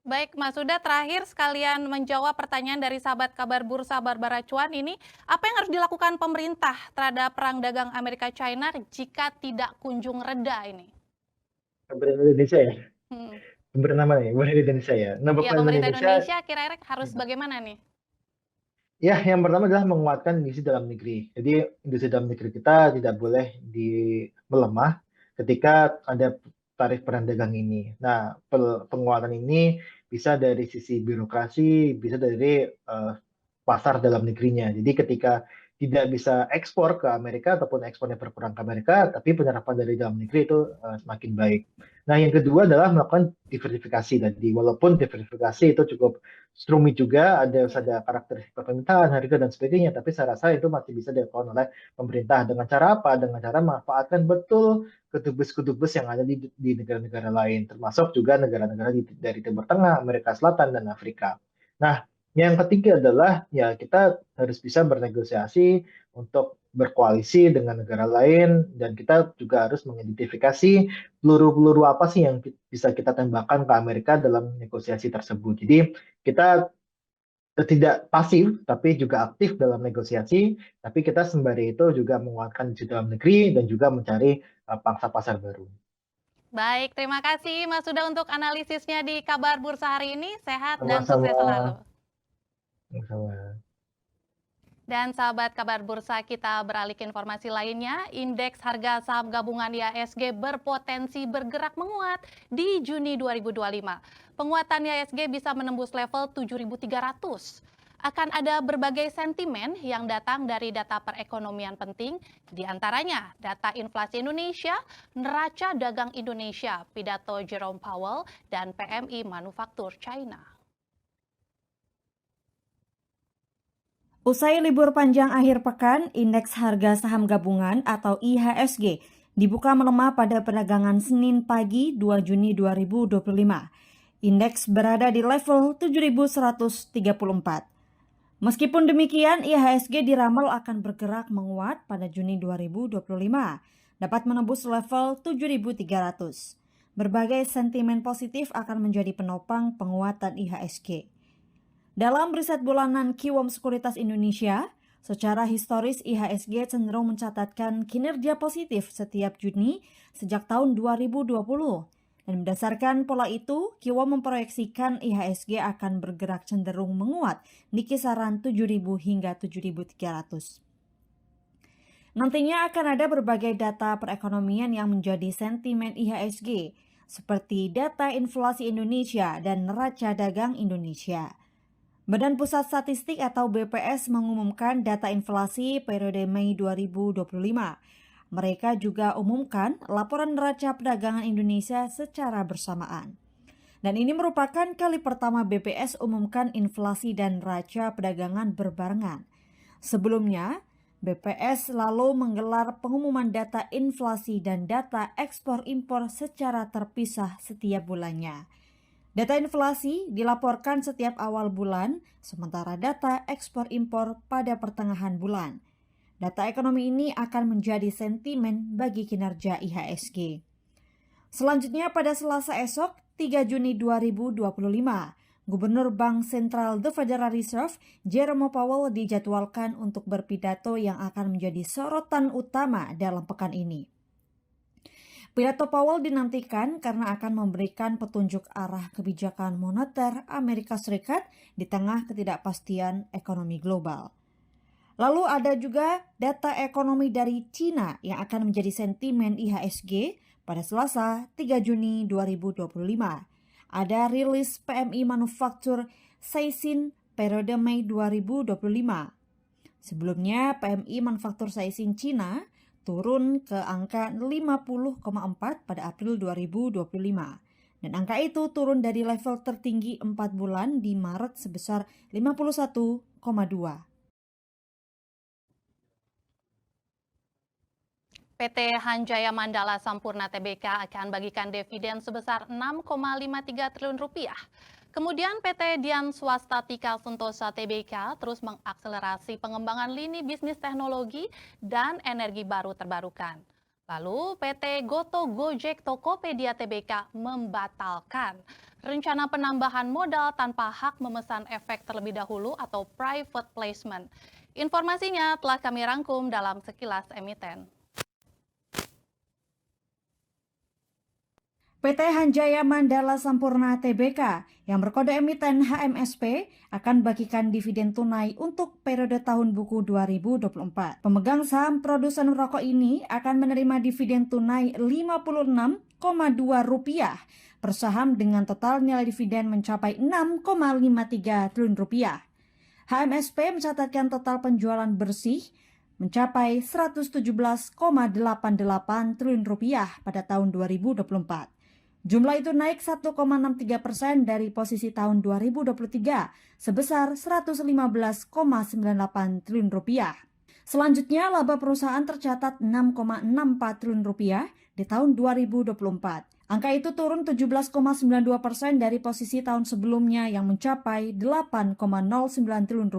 Baik, Mas Huda, terakhir sekalian menjawab pertanyaan dari sahabat kabar Bursa Barbara Cuan ini, apa yang harus dilakukan pemerintah terhadap perang dagang Amerika-China jika tidak kunjung reda ini? Pemerintah Indonesia ya, Hmm. pemerintah mana ya? Pemerintah Indonesia ya. Nah, Ya, pemerintah pemerintah Indonesia, Indonesia kira-kira harus bagaimana nih? ya, yang pertama adalah menguatkan industri dalam negeri. Jadi industri dalam negeri kita tidak boleh melemah ketika ada tarif perang dagang ini. Nah, penguatan ini bisa dari sisi birokrasi, bisa dari pasar dalam negerinya. Jadi ketika tidak bisa ekspor ke Amerika ataupun ekspornya berkurang ke Amerika, tapi penyerapan dari dalam negeri itu semakin baik. Nah, yang kedua adalah melakukan diversifikasi tadi. Walaupun diversifikasi itu cukup rumit juga, ada karakteristik permintaan, harga dan sebagainya, tapi saya rasa itu masih bisa dilakukan oleh pemerintah dengan cara apa? Dengan cara memanfaatkan betul kedubes-kedubes yang ada di negara-negara lain, termasuk juga negara-negara dari Timur Tengah, Amerika Selatan, dan Afrika. Nah, yang ketiga adalah ya kita harus bisa bernegosiasi untuk berkoalisi dengan negara lain, dan kita juga harus mengidentifikasi peluru-peluru apa sih yang bisa kita tembakkan ke Amerika dalam negosiasi tersebut. Jadi kita tidak pasif tapi juga aktif dalam negosiasi, tapi kita sembari itu juga menguatkan di dalam negeri dan juga mencari pangsa pasar baru. Baik, terima kasih Mas Huda untuk analisisnya di Kabar Bursa hari ini. Sehat dan Sama-sama. sukses selalu. Sama-sama. Dan sahabat Kabar Bursa, kita beralih ke informasi lainnya. Indeks harga saham gabungan IHSG berpotensi bergerak menguat di Juni 2025. Penguatan IHSG bisa menembus level 7.300. Akan ada berbagai sentimen yang datang dari data perekonomian penting, di antaranya data inflasi Indonesia, neraca dagang Indonesia, pidato Jerome Powell, dan PMI manufaktur China. Usai libur panjang akhir pekan, indeks harga saham gabungan atau IHSG dibuka melemah pada perdagangan Senin pagi 2 Juni 2025. Indeks berada di level 7.134. Meskipun demikian, IHSG diramal akan bergerak menguat pada Juni 2025, dapat menembus level 7.300. Berbagai sentimen positif akan menjadi penopang penguatan IHSG. Dalam riset bulanan Kiwom Sekuritas Indonesia, secara historis IHSG cenderung mencatatkan kinerja positif setiap Juni sejak tahun 2020. Dan berdasarkan pola itu, Kiwom memproyeksikan IHSG akan bergerak cenderung menguat di kisaran 7.000 hingga 7.300. Nantinya akan ada berbagai data perekonomian yang menjadi sentimen IHSG, seperti data inflasi Indonesia dan neraca dagang Indonesia. Badan Pusat Statistik atau BPS mengumumkan data inflasi periode Mei 2025. Mereka juga umumkan laporan neraca perdagangan Indonesia secara bersamaan. Dan ini merupakan kali pertama BPS umumkan inflasi dan neraca perdagangan berbarengan. Sebelumnya, BPS lalu menggelar pengumuman data inflasi dan data ekspor-impor secara terpisah setiap bulannya. Data inflasi dilaporkan setiap awal bulan, sementara data ekspor-impor pada pertengahan bulan. Data ekonomi ini akan menjadi sentimen bagi kinerja IHSG. Selanjutnya pada Selasa esok, 3 Juni 2025, Gubernur Bank Sentral The Federal Reserve, Jerome Powell dijadwalkan untuk berpidato yang akan menjadi sorotan utama dalam pekan ini. Pidato Powell dinantikan karena akan memberikan petunjuk arah kebijakan moneter Amerika Serikat di tengah ketidakpastian ekonomi global. Lalu ada juga data ekonomi dari China yang akan menjadi sentimen IHSG pada Selasa 3 Juni 2025. Ada rilis PMI manufaktur Caixin periode Mei 2025. Sebelumnya PMI manufaktur Caixin China turun ke angka 50,4 pada April 2025. Dan angka itu turun dari level tertinggi 4 bulan di Maret sebesar 51,2. PT Hanjaya Mandala Sampurna Tbk akan bagikan dividen sebesar 6,53 triliun rupiah. Kemudian PT Dian Swasta Tika Sentosa Tbk terus mengakselerasi pengembangan lini bisnis teknologi dan energi baru terbarukan. Lalu PT Goto Gojek Tokopedia Tbk membatalkan rencana penambahan modal tanpa hak memesan efek terlebih dahulu atau private placement. Informasinya telah kami rangkum dalam sekilas emiten. PT Hanjaya Mandala Sampurna Tbk yang berkode emiten HMSP akan bagikan dividen tunai untuk periode tahun buku 2024. Pemegang saham produsen rokok ini akan menerima dividen tunai Rp56,2 per saham dengan total nilai dividen mencapai Rp6,53 triliun. HMSP mencatatkan total penjualan bersih mencapai Rp117,88 triliun pada tahun 2024. Jumlah itu naik 1,63% dari posisi tahun 2023 sebesar Rp115,98 triliun. Selanjutnya, laba perusahaan tercatat Rp6,64 triliun di tahun 2024. Angka itu turun 17,92% dari posisi tahun sebelumnya yang mencapai Rp8,09 triliun.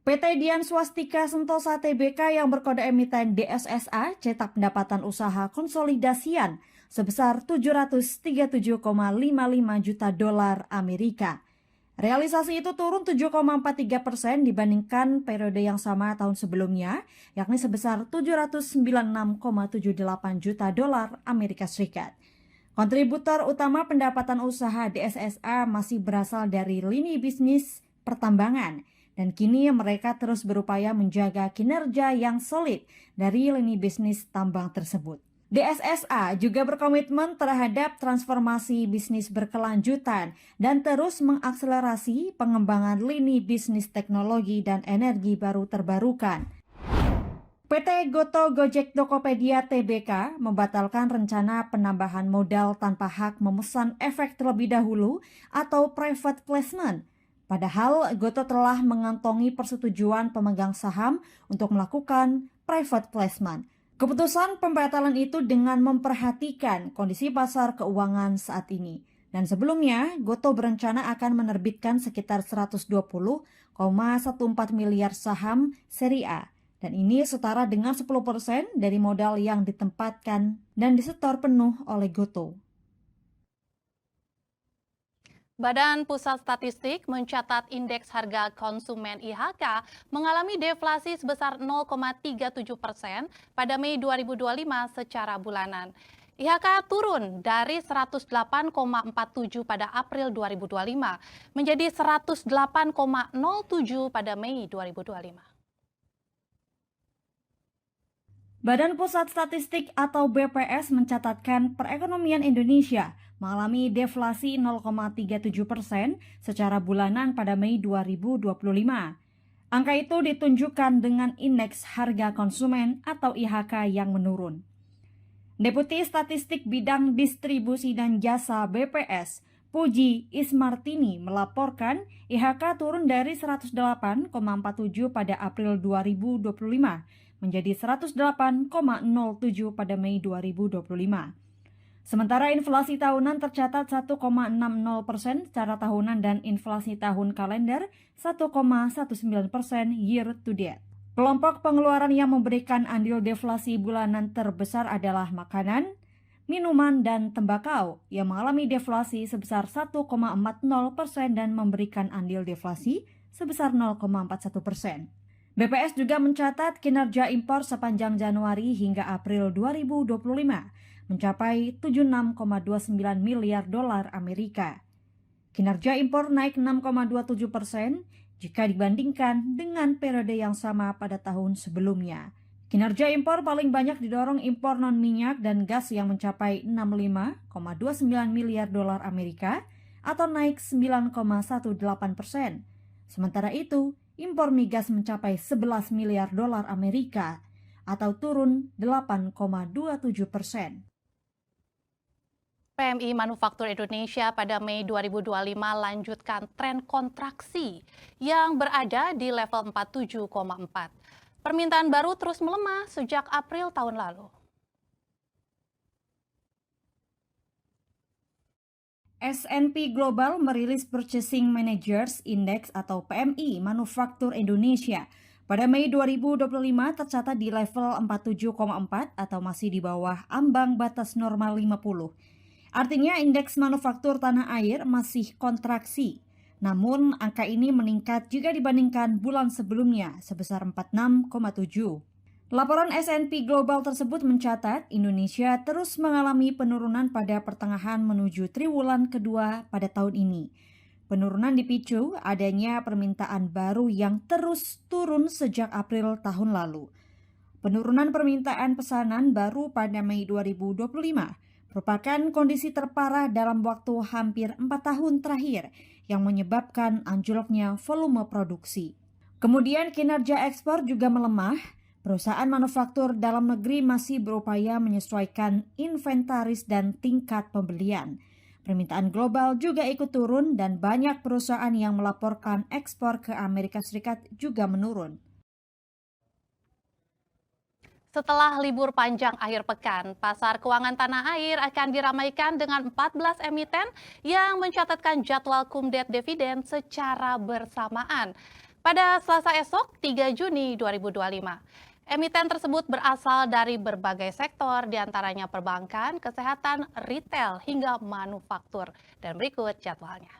PT Dian Swastika Sentosa Tbk yang berkode emiten DSSA cetak pendapatan usaha konsolidasian sebesar $737,55 juta Amerika. Realisasi itu turun 7,43% dibandingkan periode yang sama tahun sebelumnya, yakni sebesar 796,78 juta dolar Amerika Serikat. Kontributor utama pendapatan usaha DSSA masih berasal dari lini bisnis pertambangan, dan kini mereka terus berupaya menjaga kinerja yang solid dari lini bisnis tambang tersebut. DSSA juga berkomitmen terhadap transformasi bisnis berkelanjutan dan terus mengakselerasi pengembangan lini bisnis teknologi dan energi baru terbarukan. PT Goto Gojek Tokopedia Tbk membatalkan rencana penambahan modal tanpa hak memesan efek terlebih dahulu atau private placement. Padahal Goto telah mengantongi persetujuan pemegang saham untuk melakukan private placement. Keputusan pembatalan itu dengan memperhatikan kondisi pasar keuangan saat ini. Dan sebelumnya, Goto berencana akan menerbitkan sekitar 120,14 miliar saham seri A. Dan ini setara dengan 10% dari modal yang ditempatkan dan disetor penuh oleh Goto. Badan Pusat Statistik mencatat indeks harga konsumen IHK mengalami deflasi sebesar 0,37% pada Mei 2025 secara bulanan. IHK turun dari 108,47 pada April 2025 menjadi 108,07 pada Mei 2025. Badan Pusat Statistik atau BPS mencatatkan perekonomian Indonesia mengalami deflasi 0,37% secara bulanan pada Mei 2025. Angka itu ditunjukkan dengan indeks harga konsumen atau IHK yang menurun. Deputi Statistik Bidang Distribusi dan Jasa BPS, Puji Ismartini melaporkan IHK turun dari 108,47 pada April 2025 menjadi 108,07 pada Mei 2025. Sementara inflasi tahunan tercatat 1,60% secara tahunan dan inflasi tahun kalender 1,19% year to date. Kelompok pengeluaran yang memberikan andil deflasi bulanan terbesar adalah makanan, minuman, dan tembakau yang mengalami deflasi sebesar 1,40% dan memberikan andil deflasi sebesar 0,41%. BPS juga mencatat kinerja impor sepanjang Januari hingga April 2025 mencapai 76,29 miliar dolar Amerika. Kinerja impor naik 6,27% jika dibandingkan dengan periode yang sama pada tahun sebelumnya. Kinerja impor paling banyak didorong impor non-minyak dan gas yang mencapai 65,29 miliar dolar Amerika atau naik 9,18%. Sementara itu, impor migas mencapai 11 miliar dolar Amerika atau turun 8,27%. PMI Manufaktur Indonesia pada Mei 2025 lanjutkan tren kontraksi yang berada di level 47,4. Permintaan baru terus melemah sejak April tahun lalu. S&P Global merilis Purchasing Managers Index atau PMI Manufaktur Indonesia. Pada Mei 2025 tercatat di level 47,4 atau masih di bawah ambang batas normal 50. Artinya indeks manufaktur tanah air masih kontraksi. Namun angka ini meningkat jika dibandingkan bulan sebelumnya sebesar 46,7. Laporan S&P Global tersebut mencatat Indonesia terus mengalami penurunan pada pertengahan menuju triwulan kedua pada tahun ini. Penurunan dipicu adanya permintaan baru yang terus turun sejak April tahun lalu. Penurunan permintaan pesanan baru pada Mei 2025 merupakan kondisi terparah dalam waktu hampir 4 tahun terakhir yang menyebabkan anjloknya volume produksi. Kemudian kinerja ekspor juga melemah. Perusahaan manufaktur dalam negeri masih berupaya menyesuaikan inventaris dan tingkat pembelian. Permintaan global juga ikut turun dan banyak perusahaan yang melaporkan ekspor ke Amerika Serikat juga menurun. Setelah libur panjang akhir pekan, pasar keuangan tanah air akan diramaikan dengan 14 emiten yang mencatatkan jadwal kumdet dividen secara bersamaan. Pada Selasa esok, 3 Juni 2025. Emiten tersebut berasal dari berbagai sektor, diantaranya perbankan, kesehatan, retail, hingga manufaktur. Dan berikut jadwalnya.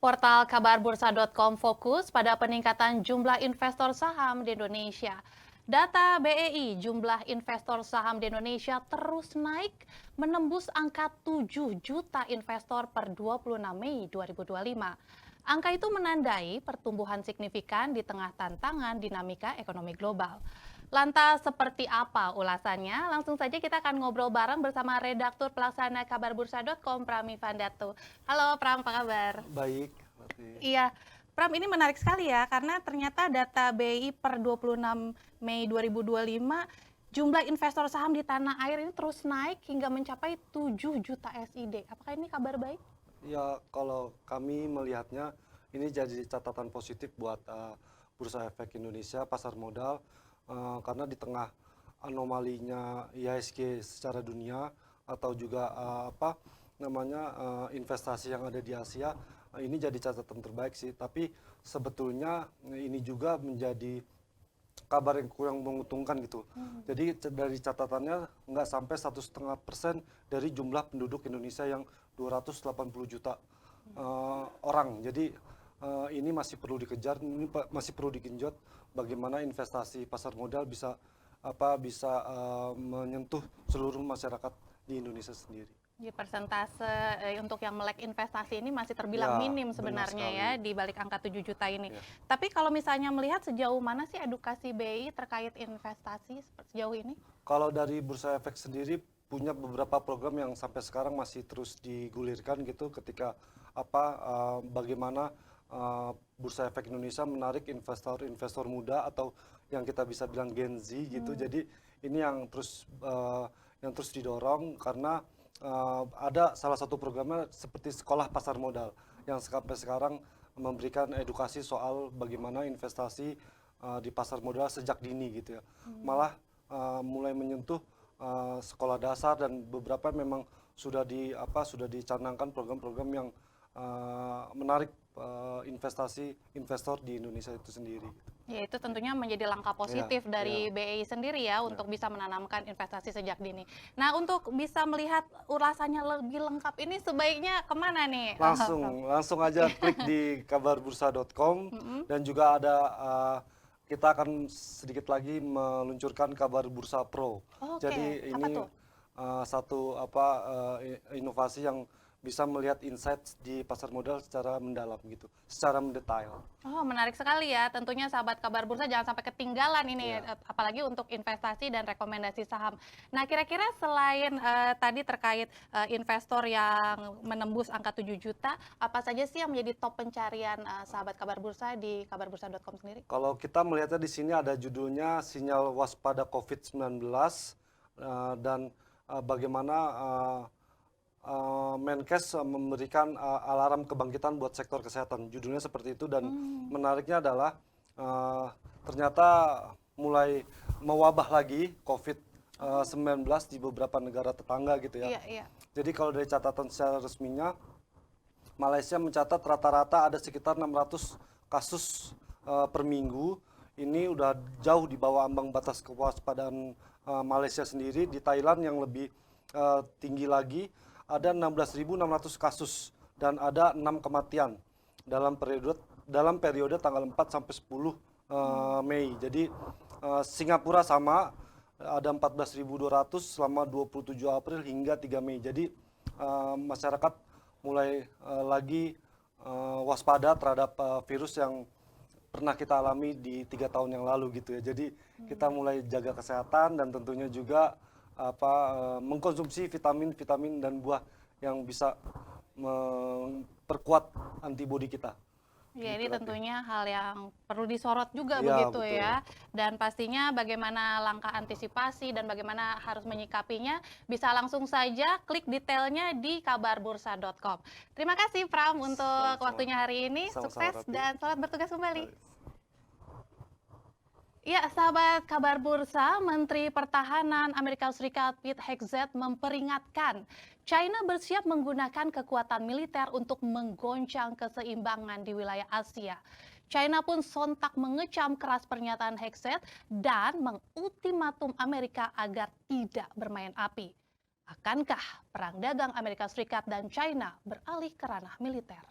Portal kabarbursa.com fokus pada peningkatan jumlah investor saham di Indonesia. Data BEI, jumlah investor saham di Indonesia terus naik, menembus angka 7 juta investor per 26 Mei 2025. Angka itu menandai pertumbuhan signifikan di tengah tantangan dinamika ekonomi global. Lantas seperti apa ulasannya? Langsung saja kita akan ngobrol bareng bersama redaktur pelaksana kabarbursa.com, Pram Ivandarto. Halo Pram, apa kabar? Baik. Iya, Pram, ini menarik sekali ya, karena ternyata data BI per 26 Mei 2025, jumlah investor saham di tanah air ini terus naik hingga mencapai 7 juta SID. Apakah ini kabar baik? Ya, kalau kami melihatnya ini jadi catatan positif buat Bursa Efek Indonesia, pasar modal, karena di tengah anomalinya IHSG secara dunia atau juga investasi yang ada di Asia, ini jadi catatan terbaik sih. Tapi sebetulnya ini juga menjadi kabar yang kurang menguntungkan gitu. Jadi dari catatannya nggak sampai 1,5% dari jumlah penduduk Indonesia yang 280 juta orang. Jadi ini masih perlu dikejar, ini masih perlu digenjot bagaimana investasi pasar modal bisa menyentuh seluruh masyarakat di Indonesia sendiri. Ya, persentase untuk yang melek investasi ini masih terbilang Ya, minim benar sebenarnya sekali. ya di balik angka 7 juta ini. Ya. Tapi kalau misalnya melihat sejauh mana sih edukasi BI terkait investasi sejauh ini? Kalau dari Bursa Efek sendiri punya beberapa program yang sampai sekarang masih terus digulirkan gitu, ketika bagaimana Bursa Efek Indonesia menarik investor muda atau yang kita bisa bilang Gen Z gitu. Jadi ini yang terus didorong karena ada salah satu programnya seperti sekolah pasar modal yang sampai sekarang memberikan edukasi soal bagaimana investasi di pasar modal sejak dini gitu ya. Malah mulai menyentuh sekolah dasar, dan beberapa memang sudah dicanangkan program-program yang menarik investor di Indonesia itu sendiri. Ya, itu tentunya menjadi langkah positif dari BEI sendiri ya untuk bisa menanamkan investasi sejak dini. Nah, untuk bisa melihat ulasannya lebih lengkap ini sebaiknya kemana nih? Langsung aja klik di kabarbursa.com, dan juga ada kita akan sedikit lagi meluncurkan Kabar Bursa Pro. Oke, Jadi apa ini tuh? satu inovasi yang bisa melihat insight di pasar modal secara mendalam gitu, secara mendetail. Oh, menarik sekali ya. Tentunya sahabat Kabar Bursa jangan sampai ketinggalan ini, apalagi untuk investasi dan rekomendasi saham. Nah, kira-kira selain tadi terkait investor yang menembus angka 7 juta, apa saja sih yang menjadi top pencarian sahabat Kabar Bursa di kabarbursa.com sendiri? Kalau kita melihatnya di sini ada judulnya Sinyal Waspada COVID-19, dan bagaimana Menkes memberikan alarm kebangkitan buat sektor kesehatan. Judulnya seperti itu, dan menariknya adalah ternyata mulai mewabah lagi COVID-19 di beberapa negara tetangga gitu ya. Iya, iya. Jadi kalau dari catatan secara resminya, Malaysia mencatat rata-rata ada sekitar 600 kasus per minggu. Ini udah jauh di bawah ambang batas kewaspadaan Malaysia sendiri. Di Thailand yang lebih tinggi lagi, ada 16.600 kasus dan ada 6 kematian dalam periode tanggal 4 sampai 10 Mei. Jadi Singapura sama, ada 14.200 selama 27 April hingga 3 Mei. Jadi masyarakat mulai lagi waspada terhadap virus yang pernah kita alami di 3 tahun yang lalu gitu ya. Jadi kita mulai jaga kesehatan, dan tentunya juga mengkonsumsi vitamin dan buah yang bisa memperkuat antibodi kita. Ya, ini tentunya hal yang perlu disorot juga Ya, begitu betul. ya. Dan pastinya bagaimana langkah antisipasi dan bagaimana harus menyikapinya bisa langsung saja klik detailnya di kabarbursa.com. Terima kasih Pram untuk Sama-sama. waktunya hari ini. Sama-sama, Sukses Rati. dan selamat bertugas kembali. Ya, sahabat Kabar Bursa, Menteri Pertahanan Amerika Serikat Pete Hegseth memperingatkan China bersiap menggunakan kekuatan militer untuk menggoncang keseimbangan di wilayah Asia. China pun sontak mengecam keras pernyataan Hegseth dan mengultimatum Amerika agar tidak bermain api. Akankah perang dagang Amerika Serikat dan China beralih ke ranah militer?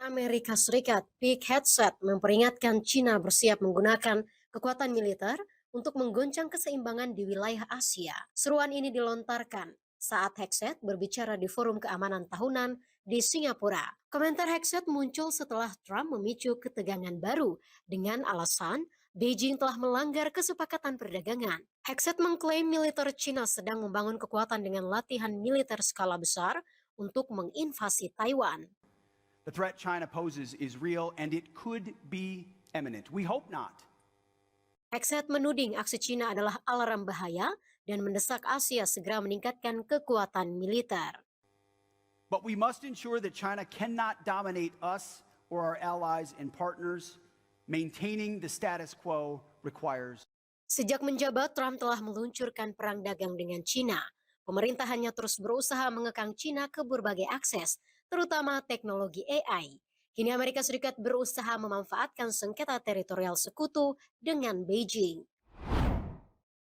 Amerika Serikat, Big Headset, memperingatkan China bersiap menggunakan kekuatan militer untuk menggoncang keseimbangan di wilayah Asia. Seruan ini dilontarkan saat Hegseth berbicara di Forum Keamanan Tahunan di Singapura. Komentar Hegseth muncul setelah Trump memicu ketegangan baru dengan alasan Beijing telah melanggar kesepakatan perdagangan. Hegseth mengklaim militer China sedang membangun kekuatan dengan latihan militer skala besar untuk menginvasi Taiwan. The threat China poses is real and it could be imminent. We hope not. Hegseth menuding aksi China adalah alarm bahaya dan mendesak Asia segera meningkatkan kekuatan militer. But we must ensure that China cannot dominate us or our allies and partners. Maintaining the status quo requires. Sejak menjabat, Trump telah meluncurkan perang dagang dengan China. Pemerintahannya terus berusaha mengekang China ke berbagai akses, terutama teknologi AI. Kini Amerika Serikat berusaha memanfaatkan sengketa teritorial sekutu dengan Beijing.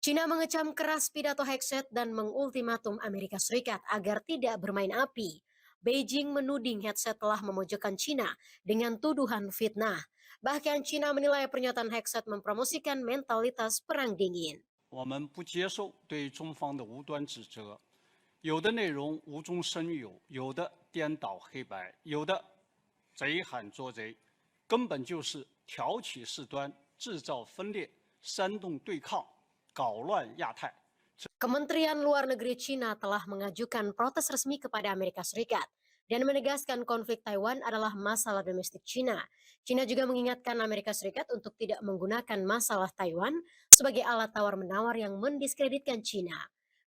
China mengecam keras pidato Hegseth dan mengultimatum Amerika Serikat agar tidak bermain api. Beijing menuding Hegseth telah memojokkan China dengan tuduhan fitnah. Bahkan China menilai pernyataan Hegseth mempromosikan mentalitas perang dingin. 我们不接受对中方的无端指责，有的内容无中生有，有的颠倒黑白，有的贼喊捉贼，根本就是挑起事端、制造分裂、煽动对抗、搞乱亚太。 Kementerian Luar Negeri China telah mengajukan protes resmi kepada Amerika Serikat dan menegaskan konflik Taiwan adalah masalah domestik China. China juga mengingatkan Amerika Serikat untuk tidak menggunakan masalah Taiwan sebagai alat tawar-menawar yang mendiskreditkan China.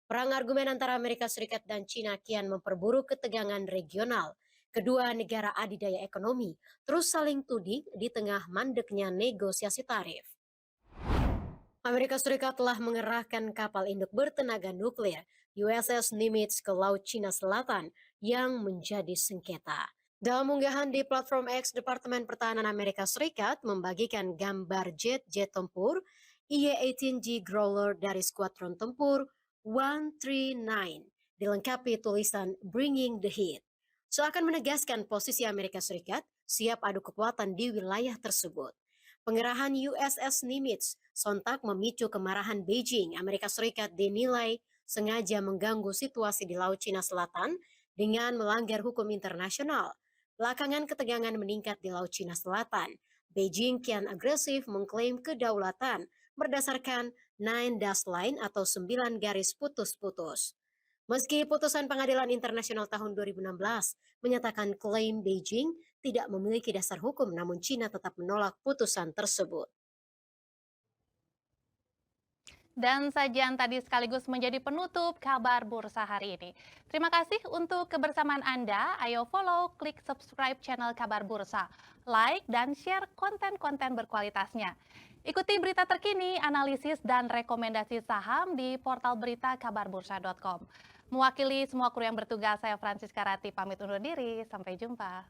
Perang argumen antara Amerika Serikat dan China kian memperburuk ketegangan regional. Kedua negara adidaya ekonomi terus saling tuding di tengah mandeknya negosiasi tarif. Amerika Serikat telah mengerahkan kapal induk bertenaga nuklir USS Nimitz ke Laut Cina Selatan yang menjadi sengketa. Dalam unggahan di platform X, Departemen Pertahanan Amerika Serikat membagikan gambar jet-jet tempur IE-18G Growler dari Skuadron Tempur 139, dilengkapi tulisan Bringing the Heat. Seakan menegaskan posisi Amerika Serikat siap adu kekuatan di wilayah tersebut. Pengerahan USS Nimitz sontak memicu kemarahan Beijing. Amerika Serikat dinilai sengaja mengganggu situasi di Laut Cina Selatan dengan melanggar hukum internasional. Belakangan ketegangan meningkat di Laut Cina Selatan. Beijing kian agresif mengklaim kedaulatan berdasarkan 9 dash line atau 9 garis putus-putus. Meski putusan Pengadilan Internasional tahun 2016 menyatakan klaim Beijing tidak memiliki dasar hukum, namun China tetap menolak putusan tersebut. Dan sajian tadi sekaligus menjadi penutup kabar bursa hari ini. Terima kasih untuk kebersamaan Anda. Ayo follow, klik subscribe channel Kabar Bursa, like dan share konten-konten berkualitasnya. Ikuti berita terkini, analisis dan rekomendasi saham di portal berita kabarbursa.com. Mewakili semua kru yang bertugas, saya Francisca Rati pamit undur diri. Sampai jumpa.